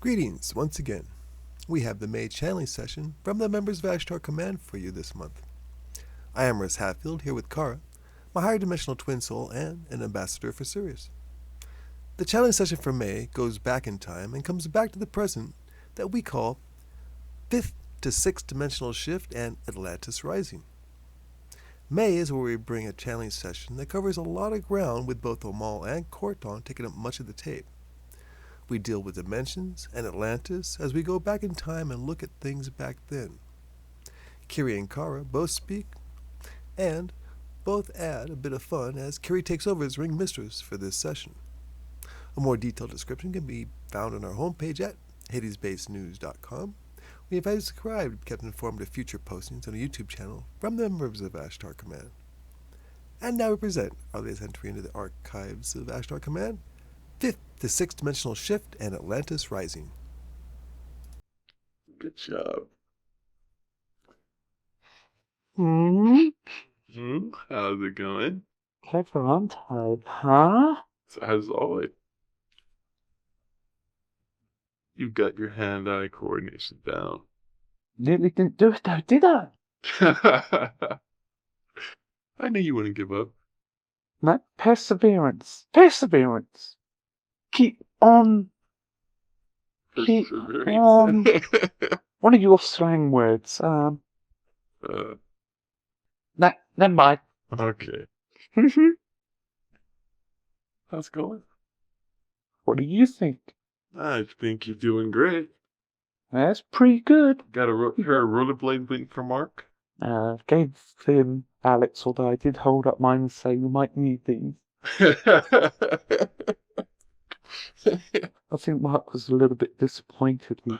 Greetings once again. We have the May channeling session from the members of Ashtar Command for you this month. I am Russ Hatfield here with Karra, my higher dimensional twin soul and an ambassador for Sirius. The channeling session for May goes back in time and comes back to the present that we call 5th to 6th dimensional shift and Atlantis rising. May is where we bring a channeling session that covers a lot of ground with both Omal and Korton taking up much of the tape. We deal with dimensions and Atlantis as we go back in time and look at things back then. Kiri and Karra both speak and both add a bit of fun as Kiri takes over as ring mistress for this session. A more detailed description can be found on our homepage at hadesbasenews.com. We invite you to subscribe to be kept informed of future postings on the YouTube channel from the members of Ashtar Command. And now we present our latest entry into the archives of Ashtar Command, 5th to 6th dimensional shift and Atlantis rising. Good job. How's it going? Clever, aren't I? Huh? So as always, you've got your hand-eye coordination down. Nearly didn't do it though, did I? I knew you wouldn't give up. No, perseverance. Perseverance. Keep on. Keep on. One of your slang words. No, never mind. Okay. How's it going? What do you think? I think you're doing great. That's pretty good. Got a pair of rollerblades waiting for Mark? Gave him Alex, although I did hold up mine and say we might need these. I think Mark was a little bit disappointed. He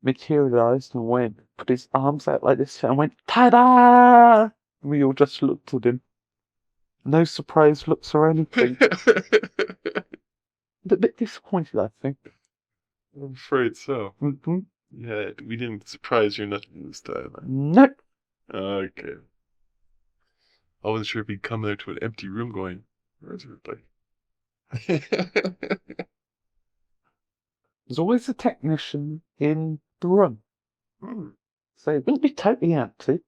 materialised and went, put his arms out like this and went, ta-da! We all just looked at him. No surprise looks or anything. A bit disappointed, I think. I'm afraid so. Mm-hmm. Yeah, we didn't surprise you nothing this time. Nope. Okay. I wasn't sure if he'd come there to an empty room going, where's everybody? There's always a technician in the room. So it wouldn't be totally empty.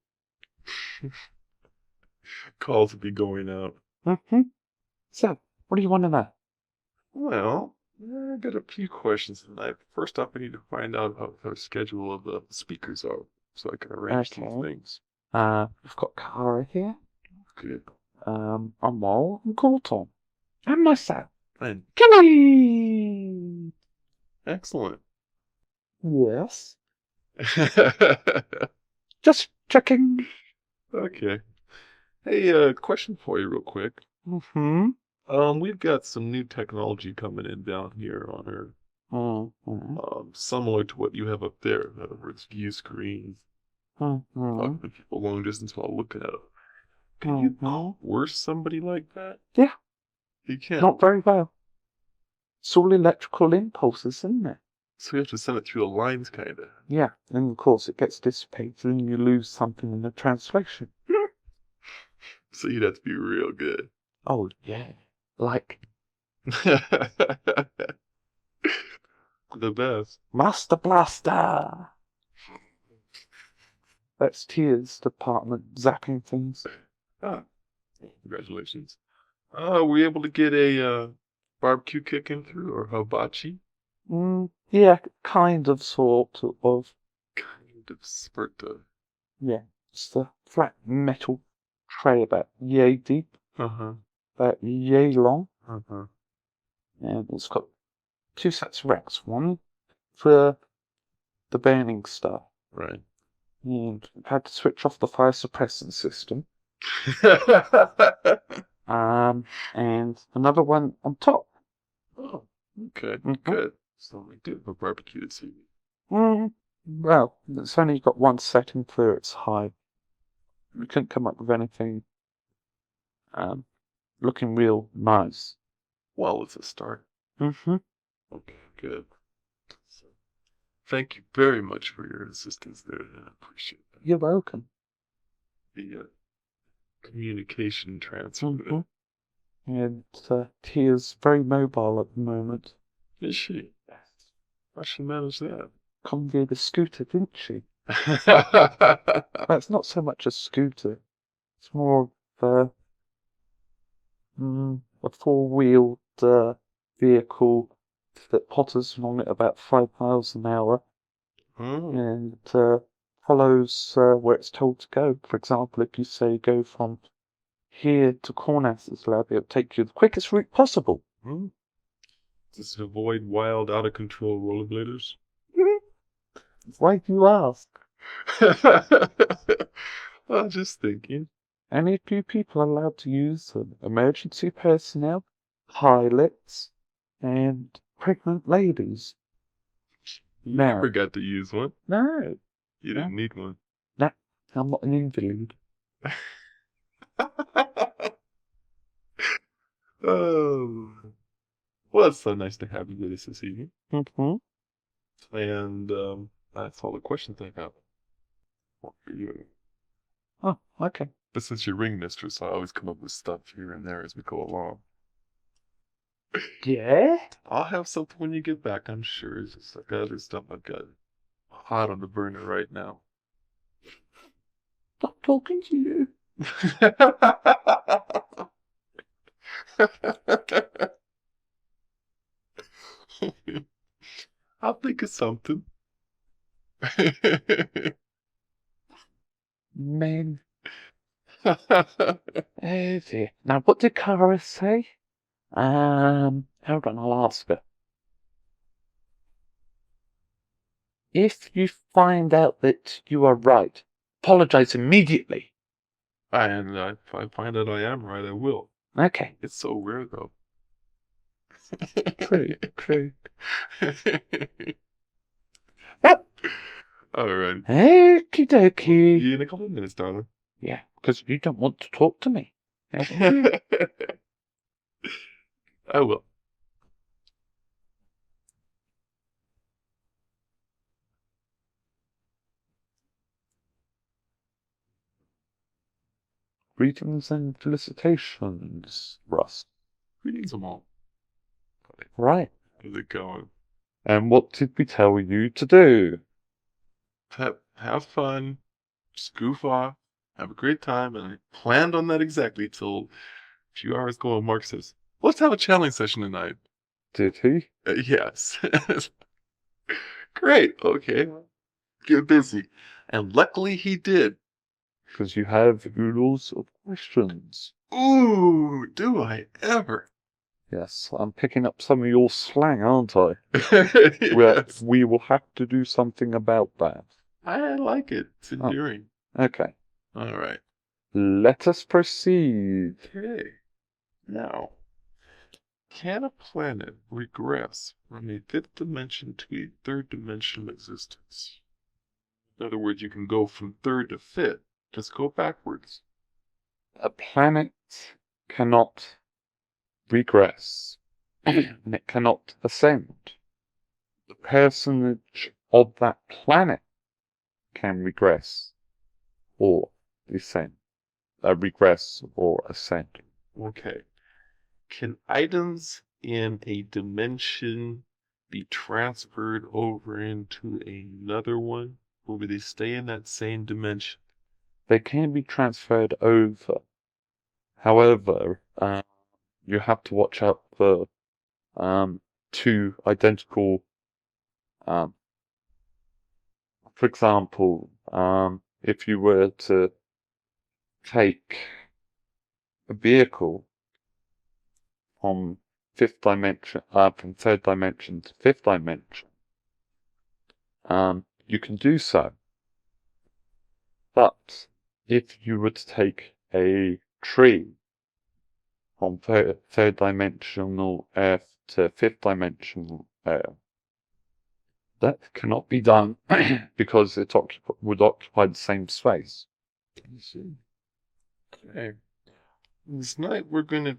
Calls will be going out. Mm-hmm. So, what do you want to know? Well, I got a few questions tonight. First off, I need to find out how the schedule of the speakers are, so I can arrange these things. We've got Karra here. Good. Omal and Korton. And myself. And Kiri! excellent. Yes. Just checking. Okay. Hey, question for you real quick. Mm-hmm. We've got some new technology coming in down here on Earth. Mm-hmm. Similar to what you have up there. In other words, view screens. Mm-hmm. Talking to people long distance while looking at them. Can you coerce somebody like that? Yeah. You can't. Not very well. It's all electrical impulses, isn't it? So you have to send it through the lines, kinda. Yeah, and of course it gets dissipated and you lose something in the translation. So you'd have to be real good. Oh, yeah. Like, The best. Master Blaster! That's Tia's department, zapping things. Ah, congratulations. Were you able to get a barbecue kicking through or hibachi? Yeah, kind of, sort of. Kind of, sort of. Yeah, it's the flat metal tray about yay deep, about yay long, and it's got two sets of racks. One for the burning stuff, Right. and I've had to switch off the fire suppressant system. And another one on top. Oh, okay, Mm-hmm. good. So we do have a barbecue this evening. Well, it's only got one setting for its high. We couldn't come up with anything looking real nice. Well, it's a start. Mm-hmm. Okay, good. So, thank you very much for your assistance there. I appreciate that. You're welcome. The communication transfer. Mm-hmm. And Tia's very mobile at the moment. Is she? Yes. How she manage that? Commandeered a scooter, didn't she? That's not so much a scooter. It's more of a four-wheeled vehicle that potters along at about 5 miles an hour and follows where it's told to go. For example, if you say go from here to Cornas's lab, it'll take you the quickest route possible. Just avoid wild, out-of-control rollerbladers. Why do you ask? I'm just thinking. Any few people are allowed to use them. Emergency personnel, pilots, and pregnant ladies. You No. never got to use one. No. You didn't need one. No, I'm not an invalid. Oh. Well, it's so nice to have you with us this evening. And that's all the questions I have. What for you? Oh, okay. But since you're ring mistress, I always come up with stuff here and there as we go along. Yeah? I'll have something when you get back, I'm sure. It's just like other stuff I've got hot on the burner right now. Stop talking to you. I'll think of something. Men. Oh dear. Now, what did Karra say? Hold on, I'll ask her. If you find out that you are right, apologize immediately. And if I find out I am right, I will. Okay. It's so rare, though. True. Alright. Okie dokie. See you in a couple of minutes, darling. Yeah, because you don't want to talk to me. I will. Greetings and felicitations, Russ. Greetings, Omal. Right. How's it going? And what did we tell you to do? Have fun, just goof off, have a great time, and I planned on that exactly till a few hours ago. Mark says, "Let's have a challenge session tonight." Did he? Yes. Great. Okay. Get busy. And luckily he did. Because you have oodles of questions. Ooh, do I ever? Yes, I'm picking up some of your slang, aren't I? Yes. We will have to do something about that. I like it. It's endearing. Okay. All right. Let us proceed. Okay. Now, can a planet regress from a fifth dimension to a third dimensional existence? In other words, you can go from third to fifth. Just go backwards. A planet cannot regress, and it cannot ascend. The personage of that planet can regress or descend. Regress or ascend. Okay. Can items in a dimension be transferred over into another one? Or will they stay in that same dimension? They can be transferred over. However, you have to watch out for two identical. For example, if you were to take a vehicle from fifth dimension, from third dimension to fifth dimension, you can do so. But if you were to take a tree from third dimensional Earth to fifth dimensional Earth, that cannot be done because it would occupy the same space. I see. Okay. This night we're going to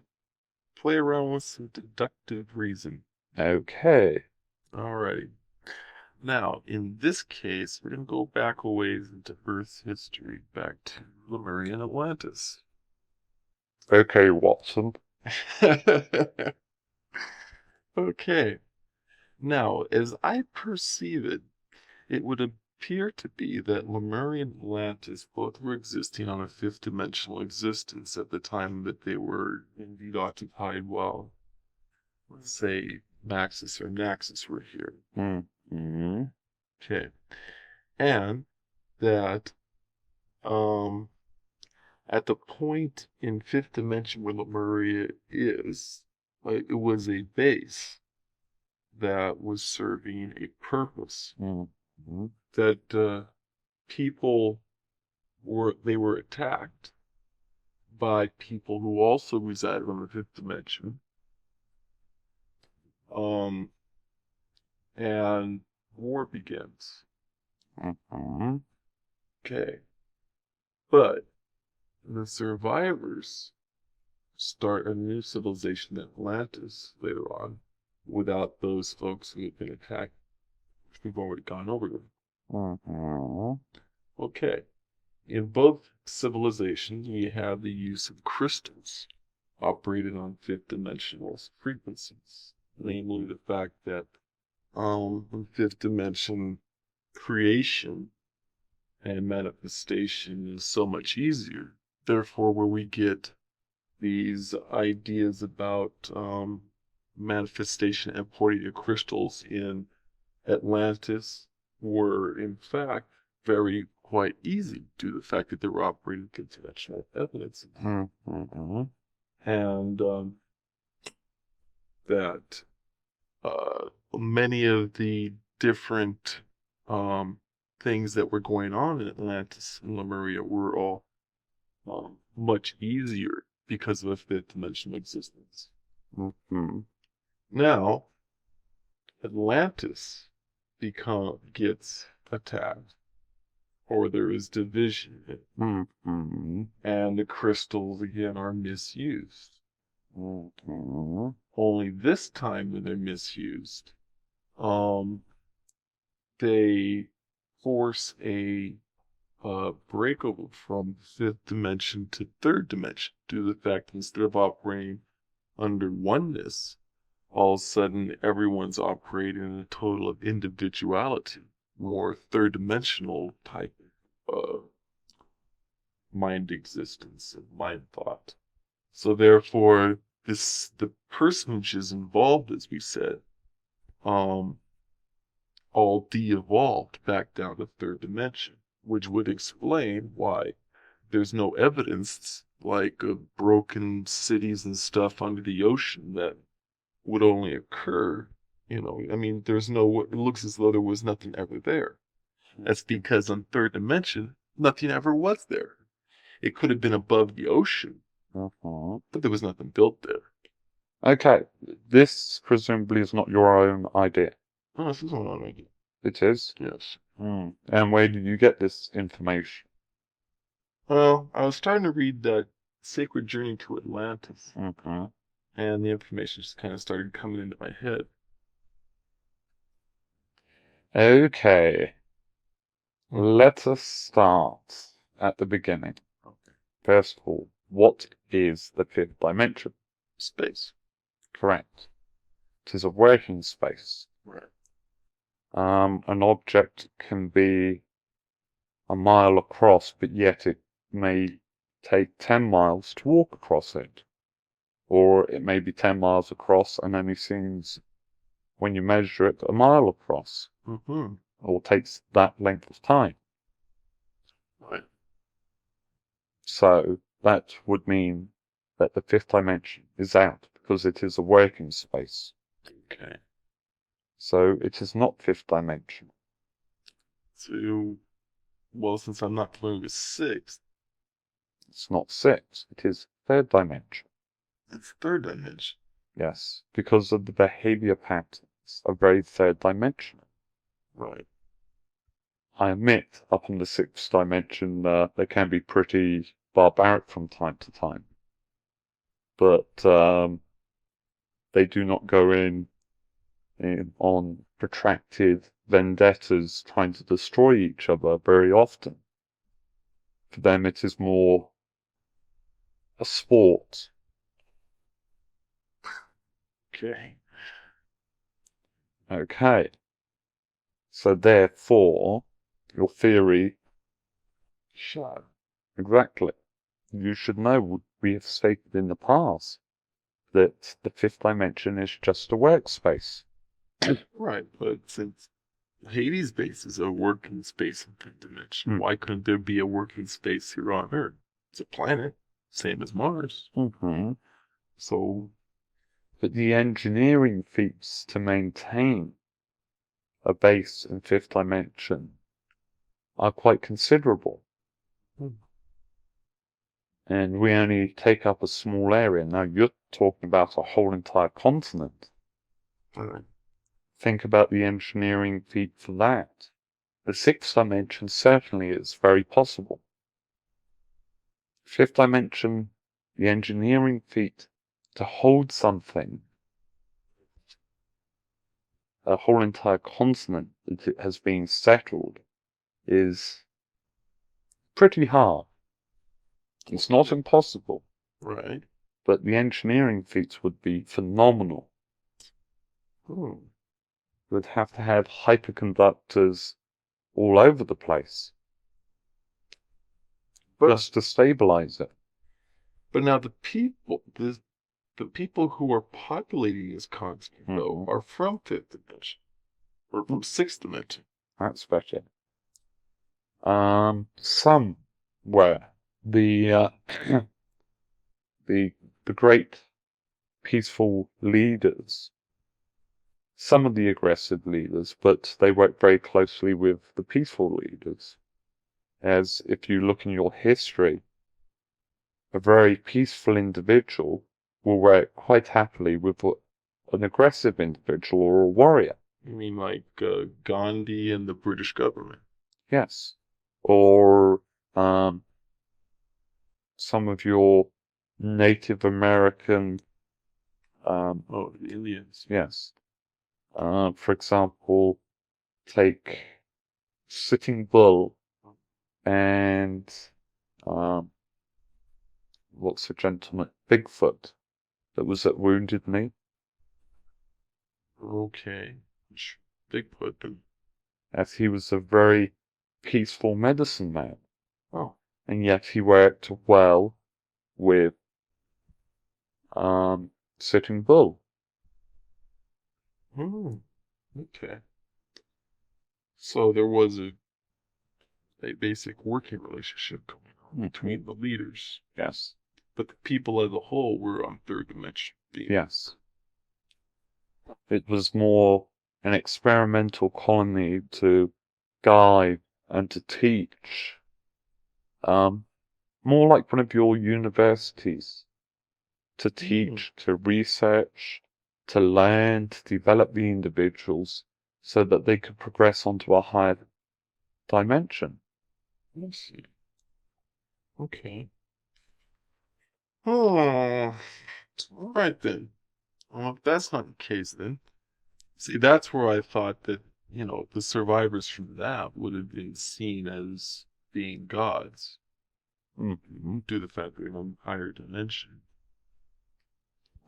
play around with some deductive reason. Okay. Alrighty. Now, in this case, we're going to go back a ways into Earth's history, back to Lemurian Atlantis. Okay, Watson. Okay. Now, as I perceive it, it would appear to be that Lemurian and Atlantis both were existing on a fifth-dimensional existence at the time that they were indeed occupied while, let's say, Maxis or Naxos were here. Mm-hmm. Okay. And that at the point in fifth dimension where Lemuria is, it was a base that was serving a purpose. Mm-hmm. That people were attacked by people who also resided on the fifth dimension. And war begins. Mm-hmm. Okay. But the survivors start a new civilization, Atlantis, later on, without those folks who had been attacked, which we've already gone over them. Mm-hmm. Okay. In both civilizations, we have the use of crystals operated on fifth dimensional frequencies. Namely, the fact that in fifth dimension, creation and manifestation is so much easier. Therefore, where we get these ideas about manifestation and porting crystals in Atlantis were, in fact, very quite easy due to the fact that they were operating conventional evidence. Mm-hmm. And that many of the different things that were going on in Atlantis and Lemuria were all much easier because of a fifth dimensional existence. Mm-hmm. Now, Atlantis gets attacked, or there is division, Mm-hmm. and the crystals again are misused. Mm-hmm. Only this time when they're misused, they force a breakover from fifth dimension to third dimension due to the fact that instead of operating under oneness, all of a sudden everyone's operating in a total of individuality, more third dimensional type of mind existence and mind thought. So therefore, the personages involved, as we said, all de-evolved back down to third dimension, which would explain why there's no evidence like of broken cities and stuff under the ocean that would only occur, I mean, it looks as though there was nothing ever there. That's because on third dimension, nothing ever was there. It could have been above the ocean, Mm-hmm. but there was nothing built there. Okay, this presumably is not your own idea. Oh, this is what I'm making. It is? Yes. Mm. And where did you get this information? Well, I was starting to read that Sacred Journey to Atlantis, Mm-hmm. and the information just kind of started coming into my head. Okay. Let us start at the beginning. Okay. First of all, what is the fifth dimension? Space. Correct. It is a working space. Right. An object can be a mile across, but yet it may take 10 miles to walk across it. Or it may be 10 miles across and only seems, when you measure it, a mile across. Mm-hmm. Or takes that length of time. Right. So that would mean that the fifth dimension is out because it is a working space. Okay. So it is not fifth dimension. So, well, since I'm not familiar with sixth, It's not sixth. It is third dimension. it's third dimension. Yes, because of the behavior patterns are very third dimensional. Right. I admit, up in the sixth dimension, they can be pretty barbaric from time to time. But they do not go in on protracted vendettas trying to destroy each other very often. For them, it is more a sport. Okay. Okay. So therefore, your theory... Shot. Exactly. You should know we have stated in the past that the fifth dimension is just a workspace. Right, but since Hades' base is a working space in fifth dimension, why couldn't there be a working space here on Earth? It's a planet, same as Mars. Mm-hmm. So, But the engineering feats to maintain a base in fifth dimension are quite considerable. And we only take up a small area. Now you're talking about a whole entire continent. alright. Think about the engineering feat for that. The sixth dimension certainly is very possible. Fifth dimension, the engineering feat to hold something, a whole entire continent that has been settled, is pretty hard. It's not impossible, Right. but the engineering feats would be phenomenal. Oh. We'd have to have hyperconductors all over the place just to stabilize it. But now the people who are populating this continent, though, are from fifth dimension. Or from sixth dimension. That's better. Some were. The great peaceful leaders, some of the aggressive leaders, but they work very closely with the peaceful leaders. As if you look in your history, a very peaceful individual will work quite happily with an aggressive individual or a warrior. You mean like Gandhi and the British government? Yes. Or some of your Native American... the Indians. Yes. For example, take Sitting Bull and what's the gentleman? Bigfoot that was at Wounded Knee. Okay. Bigfoot. As he was a very peaceful medicine man. Oh. And yet he worked well with Sitting Bull. Okay. So there was a basic working relationship going on between the leaders. Yes. But the people as a whole were on third dimension beings. Yes. It was more an experimental colony to guide and to teach. More like one of your universities. To teach, to research, to learn, to develop the individuals so that they could progress onto a higher dimension. I see. Okay. Oh, all right then. Well, if that's not the case, then see, that's where I thought that the survivors from that would have been seen as being gods, due to the fact that they're in a higher dimension.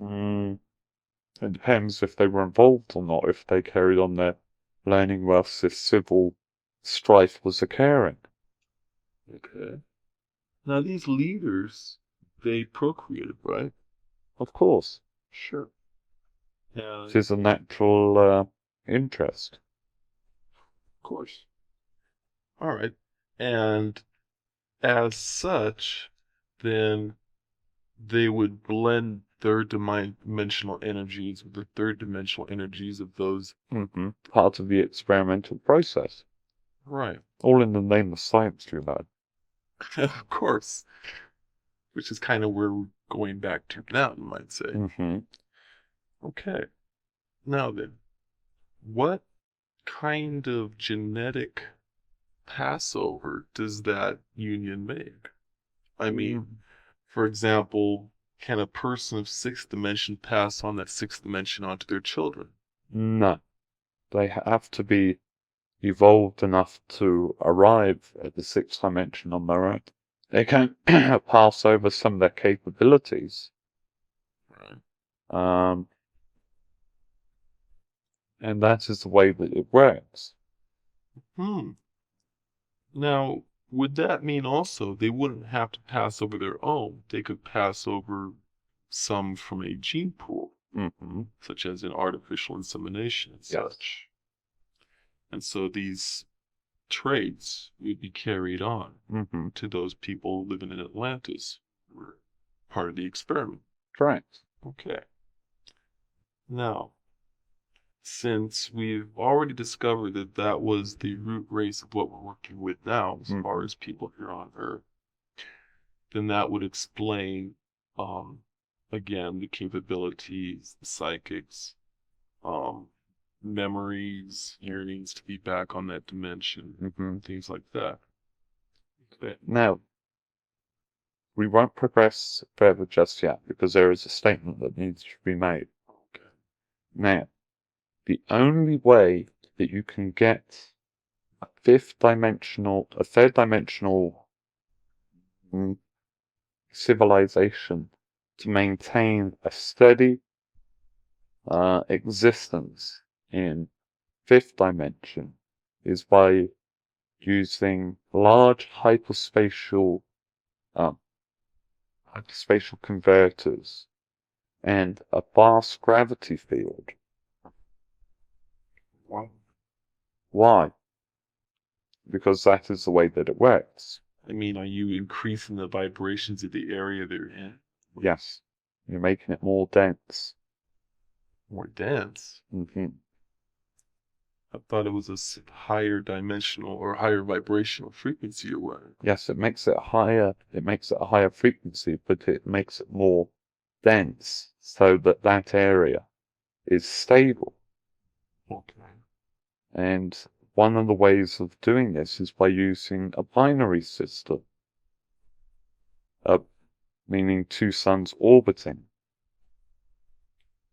It depends if they were involved or not, if they carried on their learning whilst this civil strife was occurring. Okay. Now these leaders, they procreated, right? Of course. Sure. Yeah. It is a natural interest. Of course. All right. And as such, then they would blend third dimensional energies with the third dimensional energies of those. Part of the experimental process. Right. All in the name of science, you know. Of course. Which is kind of where we're going back to now, you might say. Okay. Now then, what kind of genetic passover does that union make? I mean, for example, can a person of sixth dimension pass on that sixth dimension onto their children? No. They have to be evolved enough to arrive at the sixth dimension on their own. They can pass over some of their capabilities. Right. And that is the way that it works. Now, would that mean also they wouldn't have to pass over their own? They could pass over some from a gene pool, such as in artificial insemination and such. And so these traits would be carried on to those people living in Atlantis who were part of the experiment. Correct. Okay. Now, since we've already discovered that that was the root race of what we're working with now, as far as people here on Earth, then that would explain, again, the capabilities, the psychics, memories, yearnings to be back on that dimension, things like that. Okay. Now, we won't progress further just yet because there is a statement that needs to be made. Okay. Now, the only way that you can get a third-dimensional civilization to maintain a steady existence in fifth dimension is by using large hyperspatial converters and a vast gravity field. Wow. Why? Because that is the way that it works. I mean, are you increasing the vibrations of the area they're in? Yes. You're making it more dense. More dense? I thought it was a higher dimensional or higher vibrational frequency or what? Yes, it makes it higher. It makes it a higher frequency, but it makes it more dense so that that area is stable. Okay. And one of the ways of doing this is by using a binary system, meaning two suns orbiting.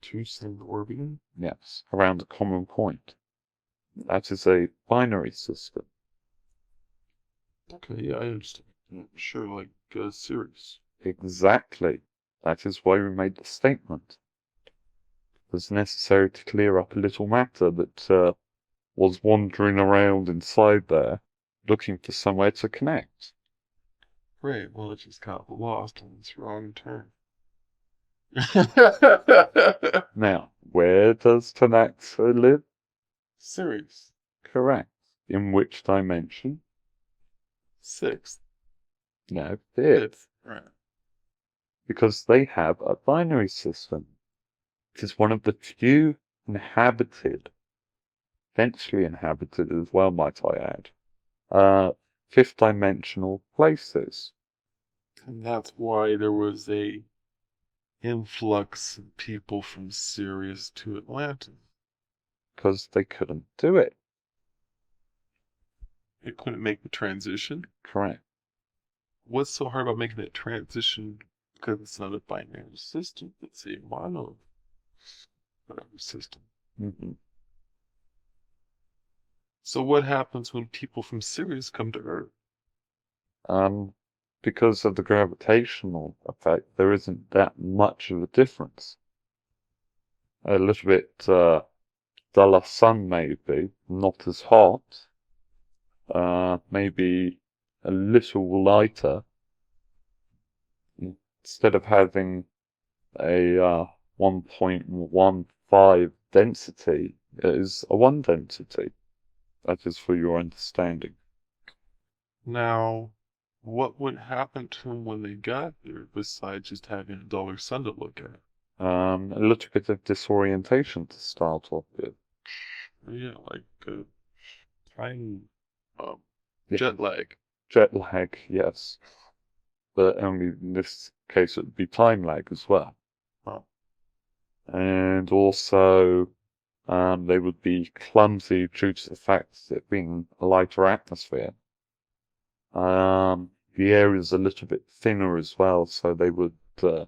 Two suns orbiting? Yes, around a common point. That is a binary system. Okay, yeah, I understand. Sure, like Sirius. Exactly. That is why we made the statement. It was necessary to clear up a little matter that was wandering around inside there, looking for somewhere to connect. Right, well, it just got lost on its wrong turn. Now, where does Tanaxa live? Sirius. Correct. In which dimension? Sixth. No, fifth. Right. Because they have a binary system. It is one of the few inhabited, densely inhabited as well, might I add, fifth dimensional places. And that's why there was a influx of people from Sirius to Atlantis. Because they couldn't do it. They couldn't make the transition? Correct. What's so hard about making that transition? Because it's not a binary system, it's a mono system. So what happens when people from Sirius come to Earth? Because of the gravitational effect, there isn't that much of a difference. A little bit duller sun, maybe, not as hot. Maybe a little lighter. Instead of having a 1.15 density, it is a 1 density. That is for your understanding. Now, what would happen to them when they got there, besides just having a duller sun to look at? A little bit of disorientation to start off with. Yeah, like time, jet lag. Jet lag, yes. But only in this case it would be time lag as well. Huh. And also, they would be clumsy due to the fact that it being a lighter atmosphere. The air is a little bit thinner as well, so they would, to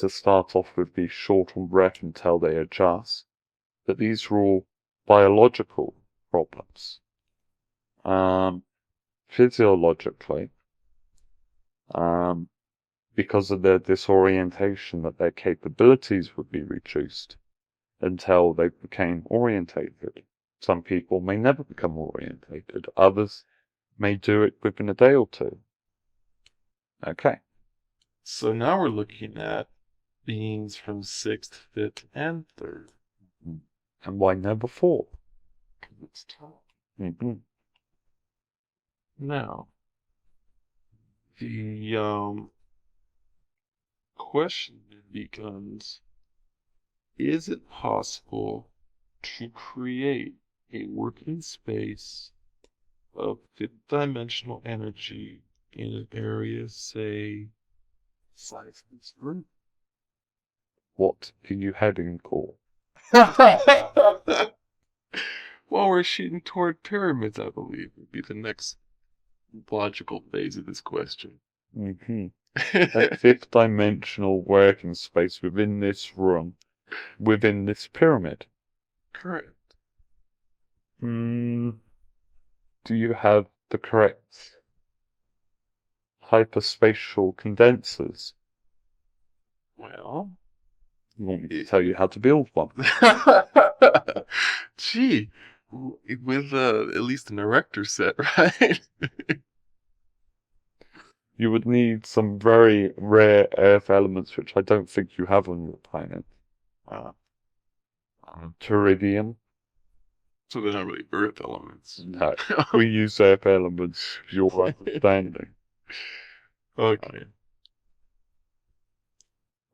start off with, be short on breath until they adjust. But these are all biological problems. Physiologically, because of their disorientation, that their capabilities would be reduced. until they became orientated. Some people may never become orientated. Others may do it within a day or two. Okay. So now we're looking at beings from 6th, 5th, and 3rd. And why never 4? It's tough. Mm-hmm. Now, the question becomes, is it possible to create a working space of 5th-dimensional energy in an area, say, size this room? What are you heading for? Well, we're shooting toward pyramids, I believe, would be the next logical phase of this question. Mm-hmm. A 5th-dimensional working space within this room, within this pyramid. Correct. Do you have the correct hyperspatial condensers? Well, I want me to tell you how to build one. gee, with at least an erector set, right? You would need some very rare earth elements, which I don't think you have on your planet. Teridium. So they're not really earth elements. No, we use earth elements, your understanding. Okay.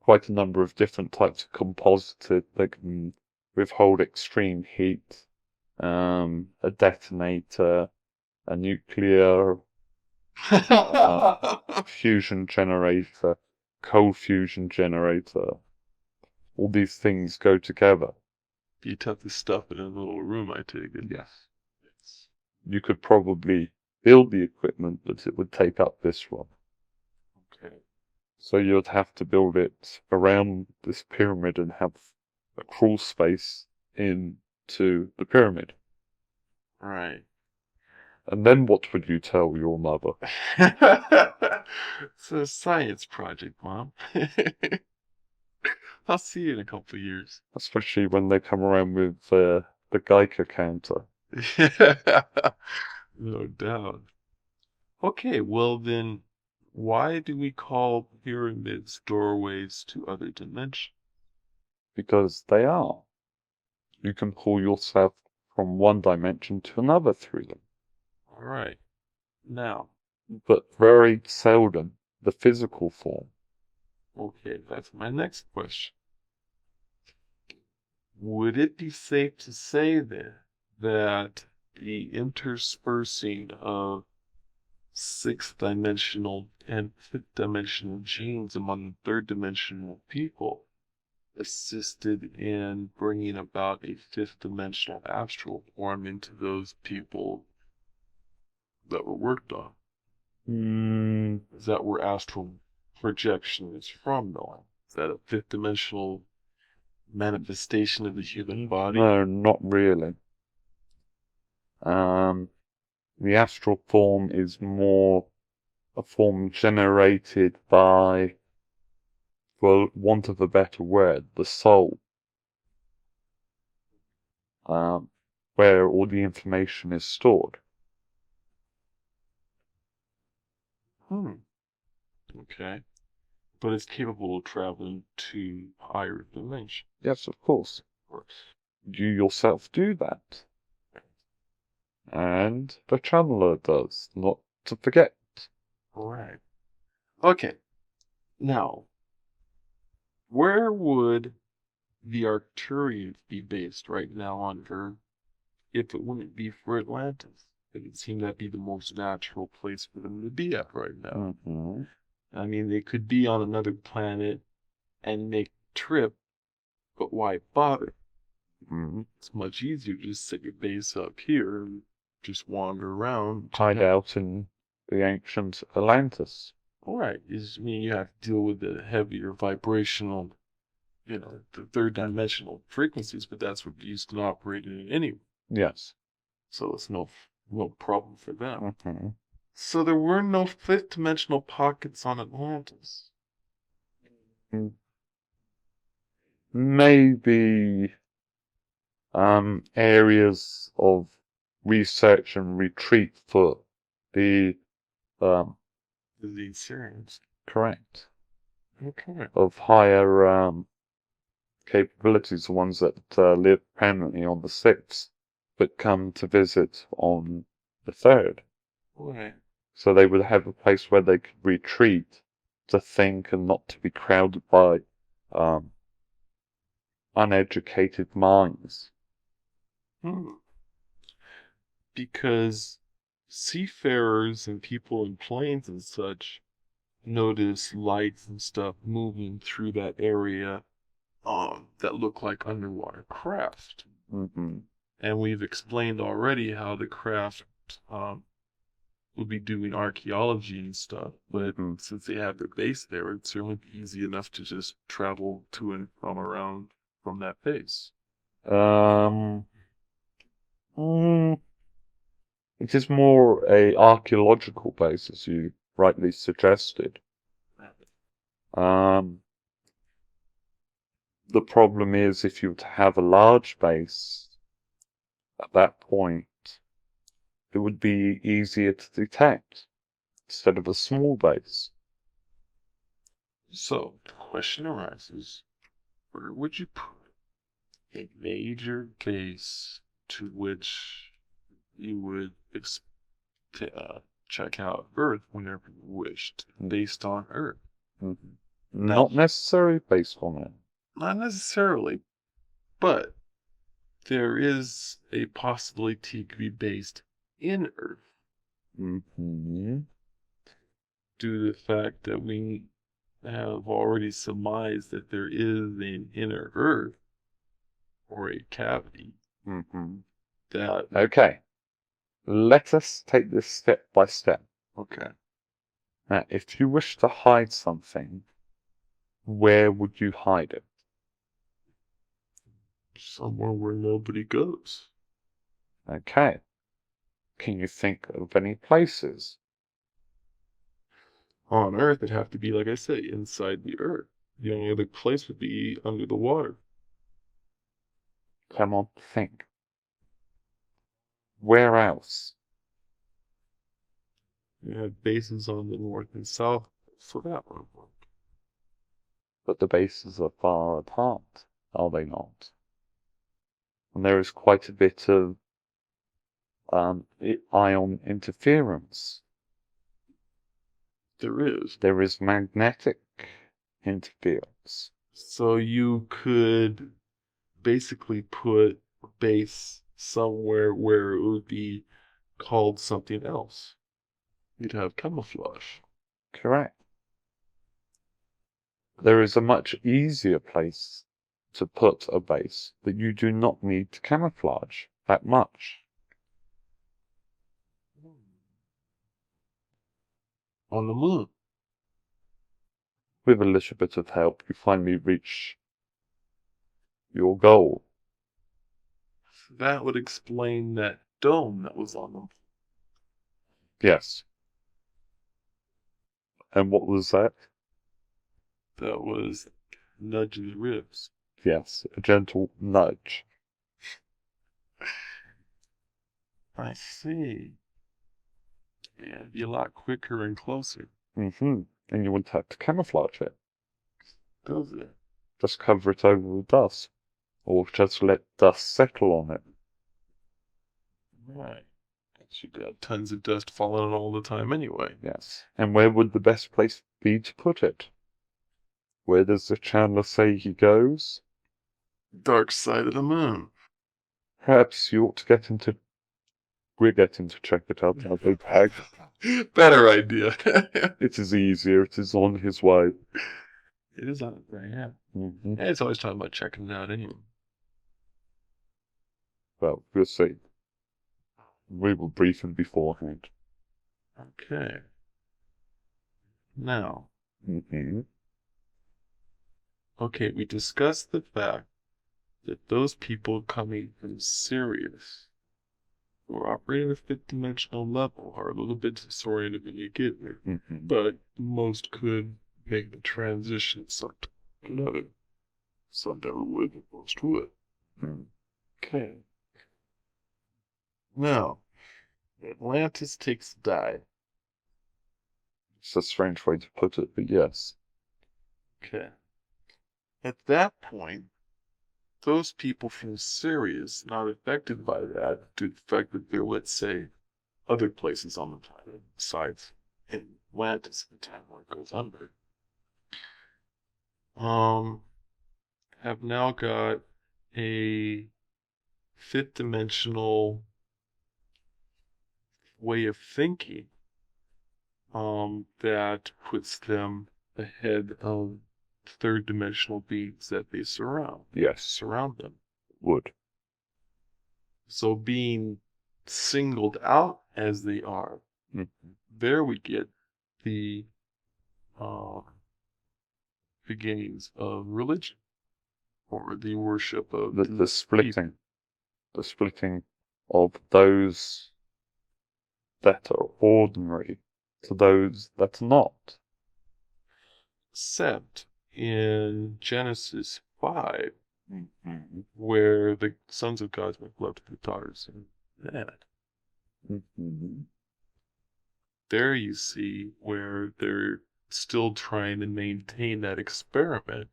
Quite a number of different types of composited that can withhold extreme heat. A detonator, a nuclear fusion generator, cold fusion generator. All these things go together. Be tough to stuff in a little room, I take it. Yes. You could probably build the equipment, but it would take up this one. Okay. So you'd have to build it around this pyramid and have a crawl space into the pyramid. Right. And then what would you tell your mother? It's a science project, Mom. I'll see you in a couple of years. Especially when they come around with the Geiger counter. No doubt. Okay, well then, why do we call pyramids doorways to other dimensions? Because they are. You can pull yourself from one dimension to another through them. Alright. Now, But very seldom the physical form. okay, that's my next question. Would it be safe to say then that the interspersing of 6th dimensional and 5th dimensional genes among 3rd dimensional people assisted in bringing about a 5th dimensional astral form into those people that were worked on? Is that where astral projection is from, though? Is that a 5th dimensional manifestation of the human body? No, not really. The astral form is more a form generated by, for want of a better word, the soul. Where all the information is stored. Okay. But it's capable of traveling to higher dimensions. Yes, of course. You yourself do that. And the channeler does, not to forget. Right. Okay. Now, where would the Arcturians be based right now on Earth if it wouldn't be for Atlantis? It would seem that'd be the most natural place for them to be at right now. Mm-hmm. I mean, they could be on another planet and make a trip, but why bother? Mm-hmm. It's much easier to just set your base up here and just wander around. Hide out in the ancient Atlantis. Right. I mean, you have to deal with the heavier vibrational, the 3rd dimensional frequencies, but that's what you can operate in anyway. Yes. So it's no problem for them. Mm-hmm. So there were no 5th dimensional pockets on Atlantis. Maybe areas of research and retreat for the Syrians. correct Okay. of higher capabilities, the ones that live permanently on the 6th, but come to visit on the 3rd. Right. So they would have a place where they could retreat to think and not to be crowded by uneducated minds. Because seafarers and people in planes and such notice lights and stuff moving through that area that look like underwater craft. Mm-hmm. And we've explained already how the craft will be doing archaeology and stuff, but since they have their base there, it'd certainly be easy enough to just travel to and from around from that base. It is more a archaeological base, as you rightly suggested. The problem is, if you were to have a large base, at that point, it would be easier to detect instead of a small base. So, the question arises, where would you put a major base to which you would check out Earth whenever you wished, based on Earth? Not necessarily based on it. Not necessarily, but there is a possibility it could be based in Earth. Due to the fact that we have already surmised that there is an inner Earth, or a cavity, that... Okay. Let us take this step by step. Okay. Now, if you wish to hide something, where would you hide it? Somewhere where nobody goes. Okay. Can you think of any places? On Earth, it'd have to be, like I said, inside the Earth. The only other place would be under the water. Come on, think. Where else? You have bases on the north and south, so that won't work. But the bases are far apart, are they not? And there is quite a bit of ion interference. There is. There is magnetic interference. So you could basically put a base somewhere where it would be called something else. You'd have camouflage. Correct. There is a much easier place to put a base that you do not need to camouflage that much. On the moon. With a little bit of help, you finally reach your goal. That would explain that dome that was on them. Yes. And what was that? That was Nudge's ribs. Yes, a gentle nudge. I see. Yeah, it'd be a lot quicker and closer. And you wouldn't have to camouflage it. Does it? Just cover it over with dust. Or just let dust settle on it. Right. You got tons of dust falling on all the time anyway. Yes. And where would the best place be to put it? Where does the Chandler say he goes? Dark side of the moon. Perhaps you ought to get him to... We're getting to check it out now, go back. Better idea. It is easier, it is on his way. It is on its way, yeah. Yeah, it's always talking about checking it out anyway. Well, we'll see. We will brief him beforehand. Okay. Now. Okay, we discussed the fact that those people coming from Sirius who are operating at a fifth-dimensional level are a little bit disoriented when you get there. But most could make the transition something to another. Some never would, but most would. Okay. Now, Atlantis takes a dive. It's a strange way to put it, but yes. Okay. At that point, those people from Sirius not affected by that due to the fact that they're, let's say, other places on the planet besides Atlantis at the time where it goes under, have now got a fifth dimensional way of thinking that puts them ahead of third dimensional beings that they surround Yes, them. would. So being singled out as they are, there we get the beginnings of religion, or the worship of The splitting of those that are ordinary to those that are not. Except in Genesis 5, where the sons of God make love to the daughters of man. There you see where they're still trying to maintain that experiment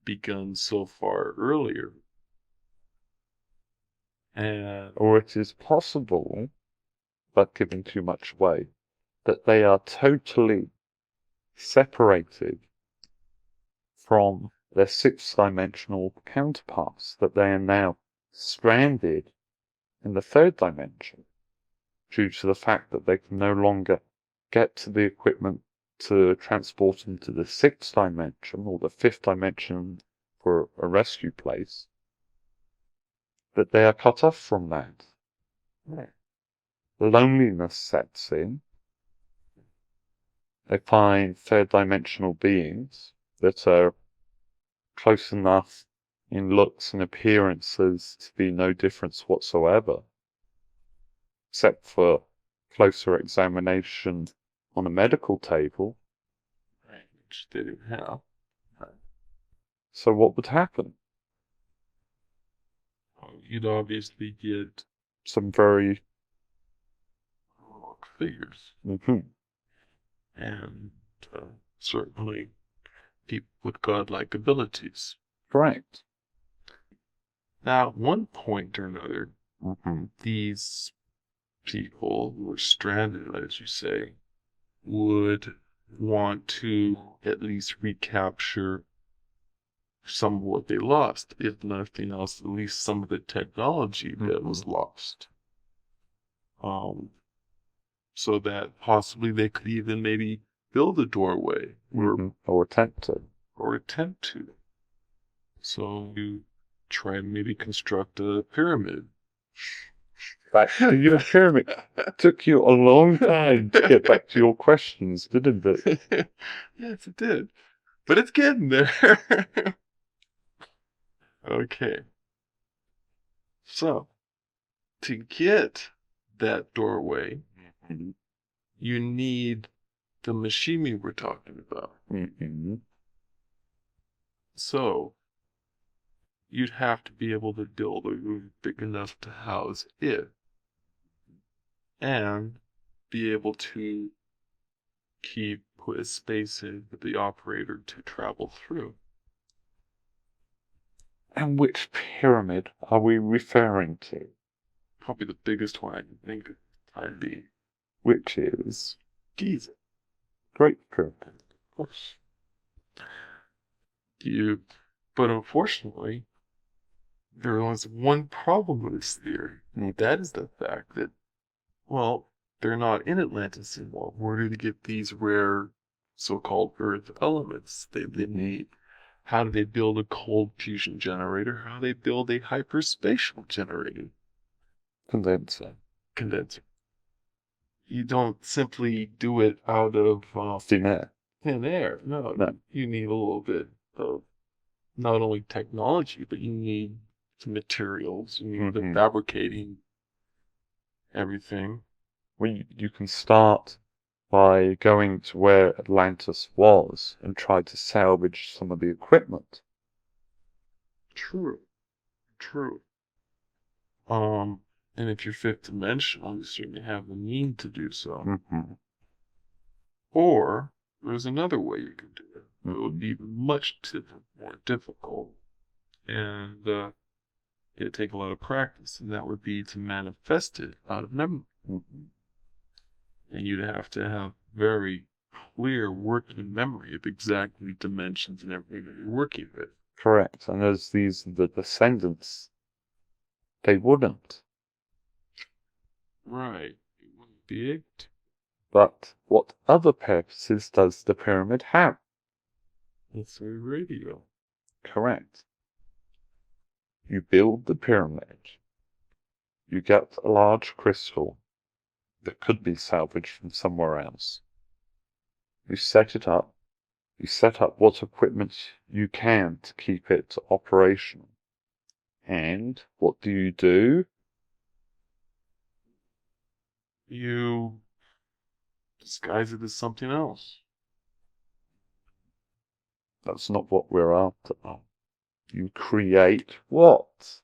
begun so far earlier. And Or it is possible, but giving too much away, that they are totally separated from their sixth dimensional counterparts, that they are now stranded in the third dimension due to the fact that they can no longer get to the equipment to transport them to the sixth dimension or the fifth dimension for a rescue place, that they are cut off from that. Loneliness sets in. They find third dimensional beings that are close enough in looks and appearances to be no difference whatsoever, except for closer examination on a medical table. which they didn't have. So what would happen? You'd obviously get Some very figures. And certainly people with godlike abilities. correct. Now, at one point or another, these people who were stranded, as you say, would want to at least recapture some of what they lost, if nothing else, at least some of the technology that was lost. So that possibly they could even maybe build a doorway Or attempt to. So you try and maybe construct a pyramid. Your pyramid took you a long time to get back to your questions, didn't it? Yes, it did. But it's getting there. Okay. So, to get that doorway, you need the machinery we're talking about. So, you'd have to be able to build a room big enough to house it, and be able to put a space in for the operator to travel through. And which pyramid are we referring to? Probably the biggest one I can think of time being. Which is Giza. Great Pyramid. Of course. But unfortunately, there was one problem with this theory. And that is the fact that, well, they're not in Atlantis anymore. Where do they get these rare so-called earth elements they need? How do they build a cold fusion generator? How do they build a hyperspatial generator? Condenser. You don't simply do it out of Thin air. No. You need a little bit of not only technology, but you need the materials, you need the fabricating everything. Well, you can start by going to where Atlantis was and try to salvage some of the equipment. True. And if you're fifth dimensional, you certainly have the means to do so. Mm-hmm. Or there's another way you can do it. It would be much more difficult, and it'd take a lot of practice, and that would be to manifest it out of memory. Mm-hmm. And you'd have to have very clear working memory of exactly dimensions and everything that you're working with. Correct. And as the descendants, they wouldn't. Right. You wouldn't be able to. But what other purposes does the pyramid have? It's a radio. Correct. You build the pyramid. You get a large crystal that could be salvaged from somewhere else. You set it up. You set up what equipment you can to keep it operational. And what do? You disguise it as something else. That's not what we're after. You create what?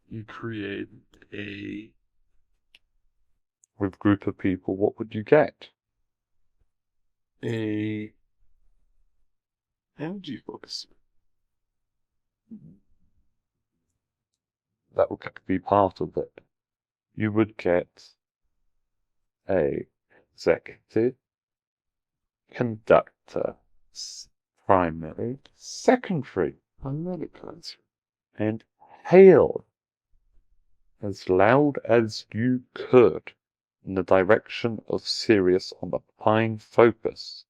You create a... With a group of people, what would you get? energy focus. That would be part of it. You would get a executive, conductor, primary, secondary, and hail as loud as you could in the direction of Sirius on the fine focus,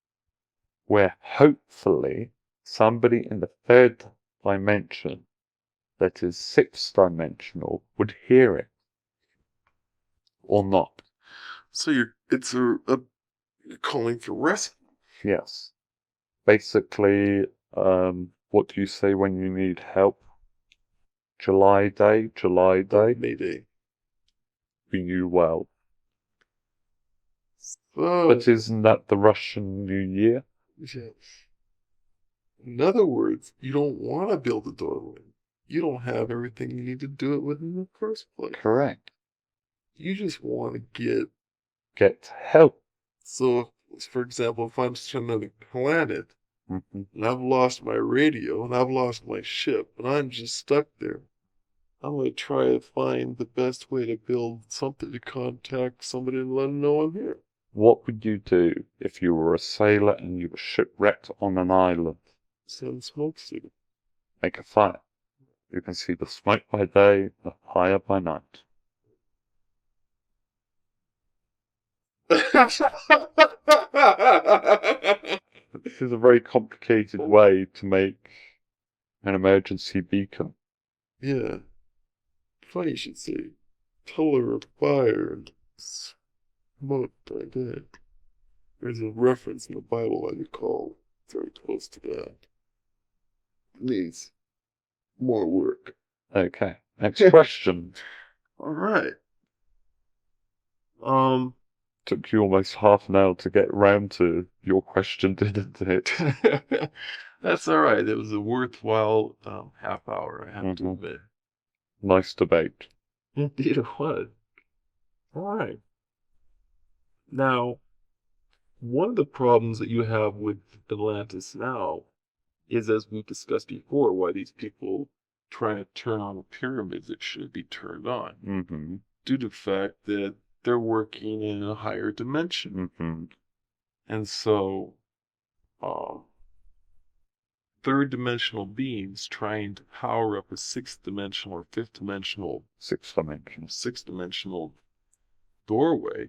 where hopefully somebody in the third dimension, that is sixth dimensional, would hear it. Or not. So it's a calling for rescue. Yes. Basically, what do you say when you need help? July Day? Mayday. We knew well. So, But isn't that the Russian New Year? yes. In other words, you don't want to build a doorway. You don't have everything you need to do it with in the first place. Correct. You just want to get help. So, for example, if I'm on another planet, Mm-hmm. and I've lost my radio, and I've lost my ship, and I'm just stuck there, I'm going to try to find the best way to build something to contact somebody and let them know I'm here. What would you do if you were a sailor and you were shipwrecked on an island? Send smoke signal. Make a fire. You can see the smoke by day, the fire by night. This is a very complicated way to make an emergency beacon. Yeah. Funny you should say pillar of fire and smoke by day. There's a reference in the Bible I recall very close to that. Needs more work. Okay. Next question. Alright. Took you almost half an hour to get round to your question, didn't it? That's alright. It was a worthwhile half hour, I have to admit. Nice debate. Indeed it was. Alright. Now, one of the problems that you have with Atlantis now is, as we discussed before, why these people try to turn on the pyramids that should be turned on. Mm-hmm. Due to the fact that they're working in a higher dimension. Mm-hmm. And so, third dimensional beings trying to power up a sixth dimensional or sixth dimensional doorway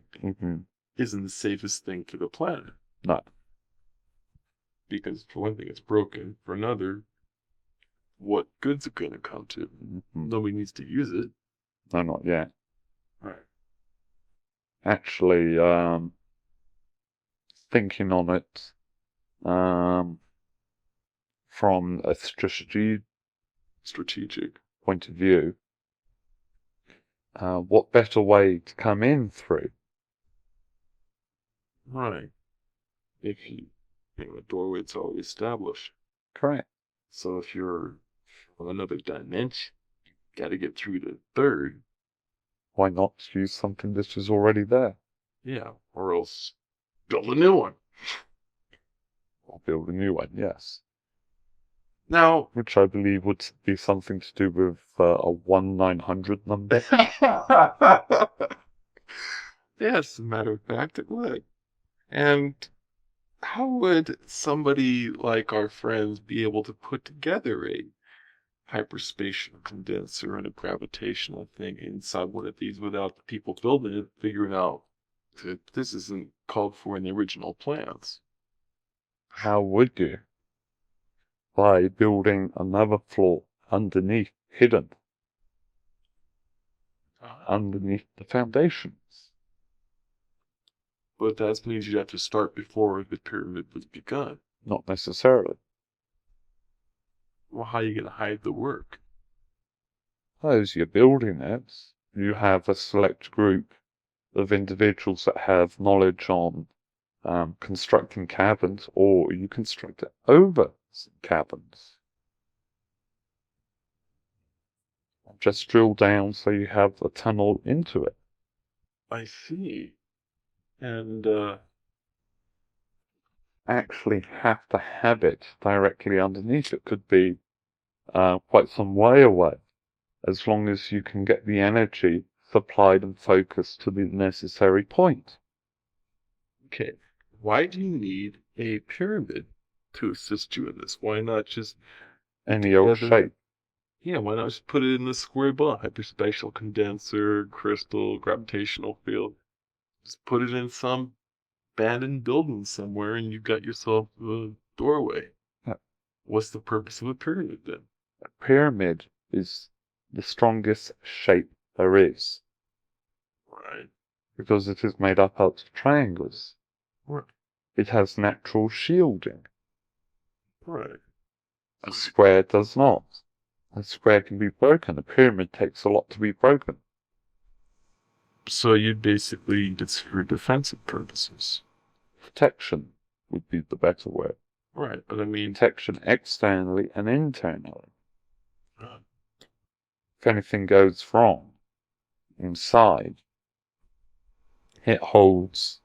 isn't the safest thing for the planet. No. Because for one thing, it's broken. For another, what good's it going to come to? Nobody needs to use it. No, not yet. Right. Actually, thinking on it, from a strategic point of view, what better way to come in through? Right. If you a doorway, it's already established. Correct. So if you're from another dimension, Gotta get through to third. Why not use something that is already there? Yeah, or else build a new one. Or build a new one, yes. Now, Which I believe would be something to do with a 1-900 number. yes, as a matter of fact, it would. And how would somebody like our friends be able to put together a hyperspatial condenser and a gravitational thing inside one of these without the people building it figuring out that this isn't called for in the original plans? How would you? By building another floor underneath, hidden, underneath the foundations. But that means you'd have to start before the pyramid was begun. Not necessarily. Well, how are you going to hide the work? As you're building it, you have a select group of individuals that have knowledge on constructing caverns, or you construct it over some caverns. Just drill down so you have a tunnel into it. I see. And, Actually have to have it directly underneath. It could be quite some way away, as long as you can get the energy supplied and focused to the necessary point. okay, why do you need a pyramid to assist you in this? Why not just Any old shape. Yeah, why not just put it in the square ball? Hyperspatial condenser, crystal, gravitational field. Just put it in some abandoned building somewhere and you've got yourself a doorway. Yeah. What's the purpose of a pyramid then? A pyramid is the strongest shape there is, Right. because it is made up out of triangles. Right. It has natural shielding. Right. A square does not. A square can be broken. A pyramid takes a lot to be broken. So you'd basically, it's for defensive purposes. Protection would be the better word. Right, but I mean, Protection externally and internally. uh, If anything goes wrong inside, it holds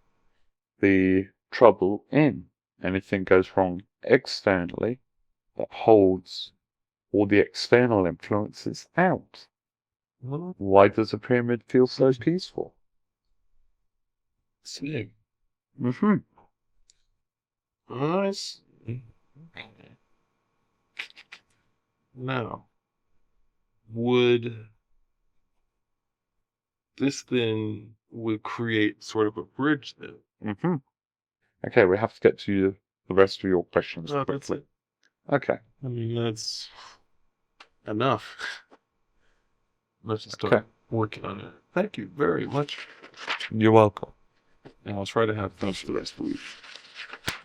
the trouble in. Anything goes wrong externally, it holds all the external influences out. well, Why does a pyramid feel so peaceful? see. Mm-hmm. I see. Now, would this then would create sort of a bridge then? Mm-hmm. Okay, we have to get to the rest of your questions No, that's quickly. it. Okay. I mean, that's enough. Let's just start Okay. working on it. Thank you very much. You're welcome. And I'll try to have fun for the rest of the week.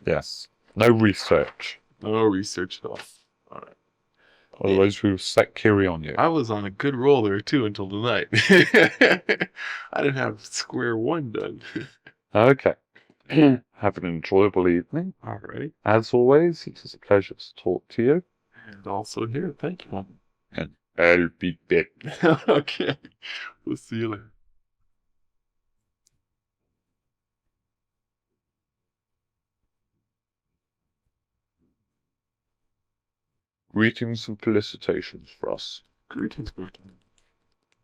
Yes. No research. No research at all. All right. Otherwise, we'll set Kiri on you. I was on a good roll there too until tonight. I didn't have square one done. Okay. Have an enjoyable evening. Alrighty. As always, it is a pleasure to talk to you. And also here, thank you. And I'll be back. Okay. We'll see you later. Greetings and felicitations for us. Greetings, Martin.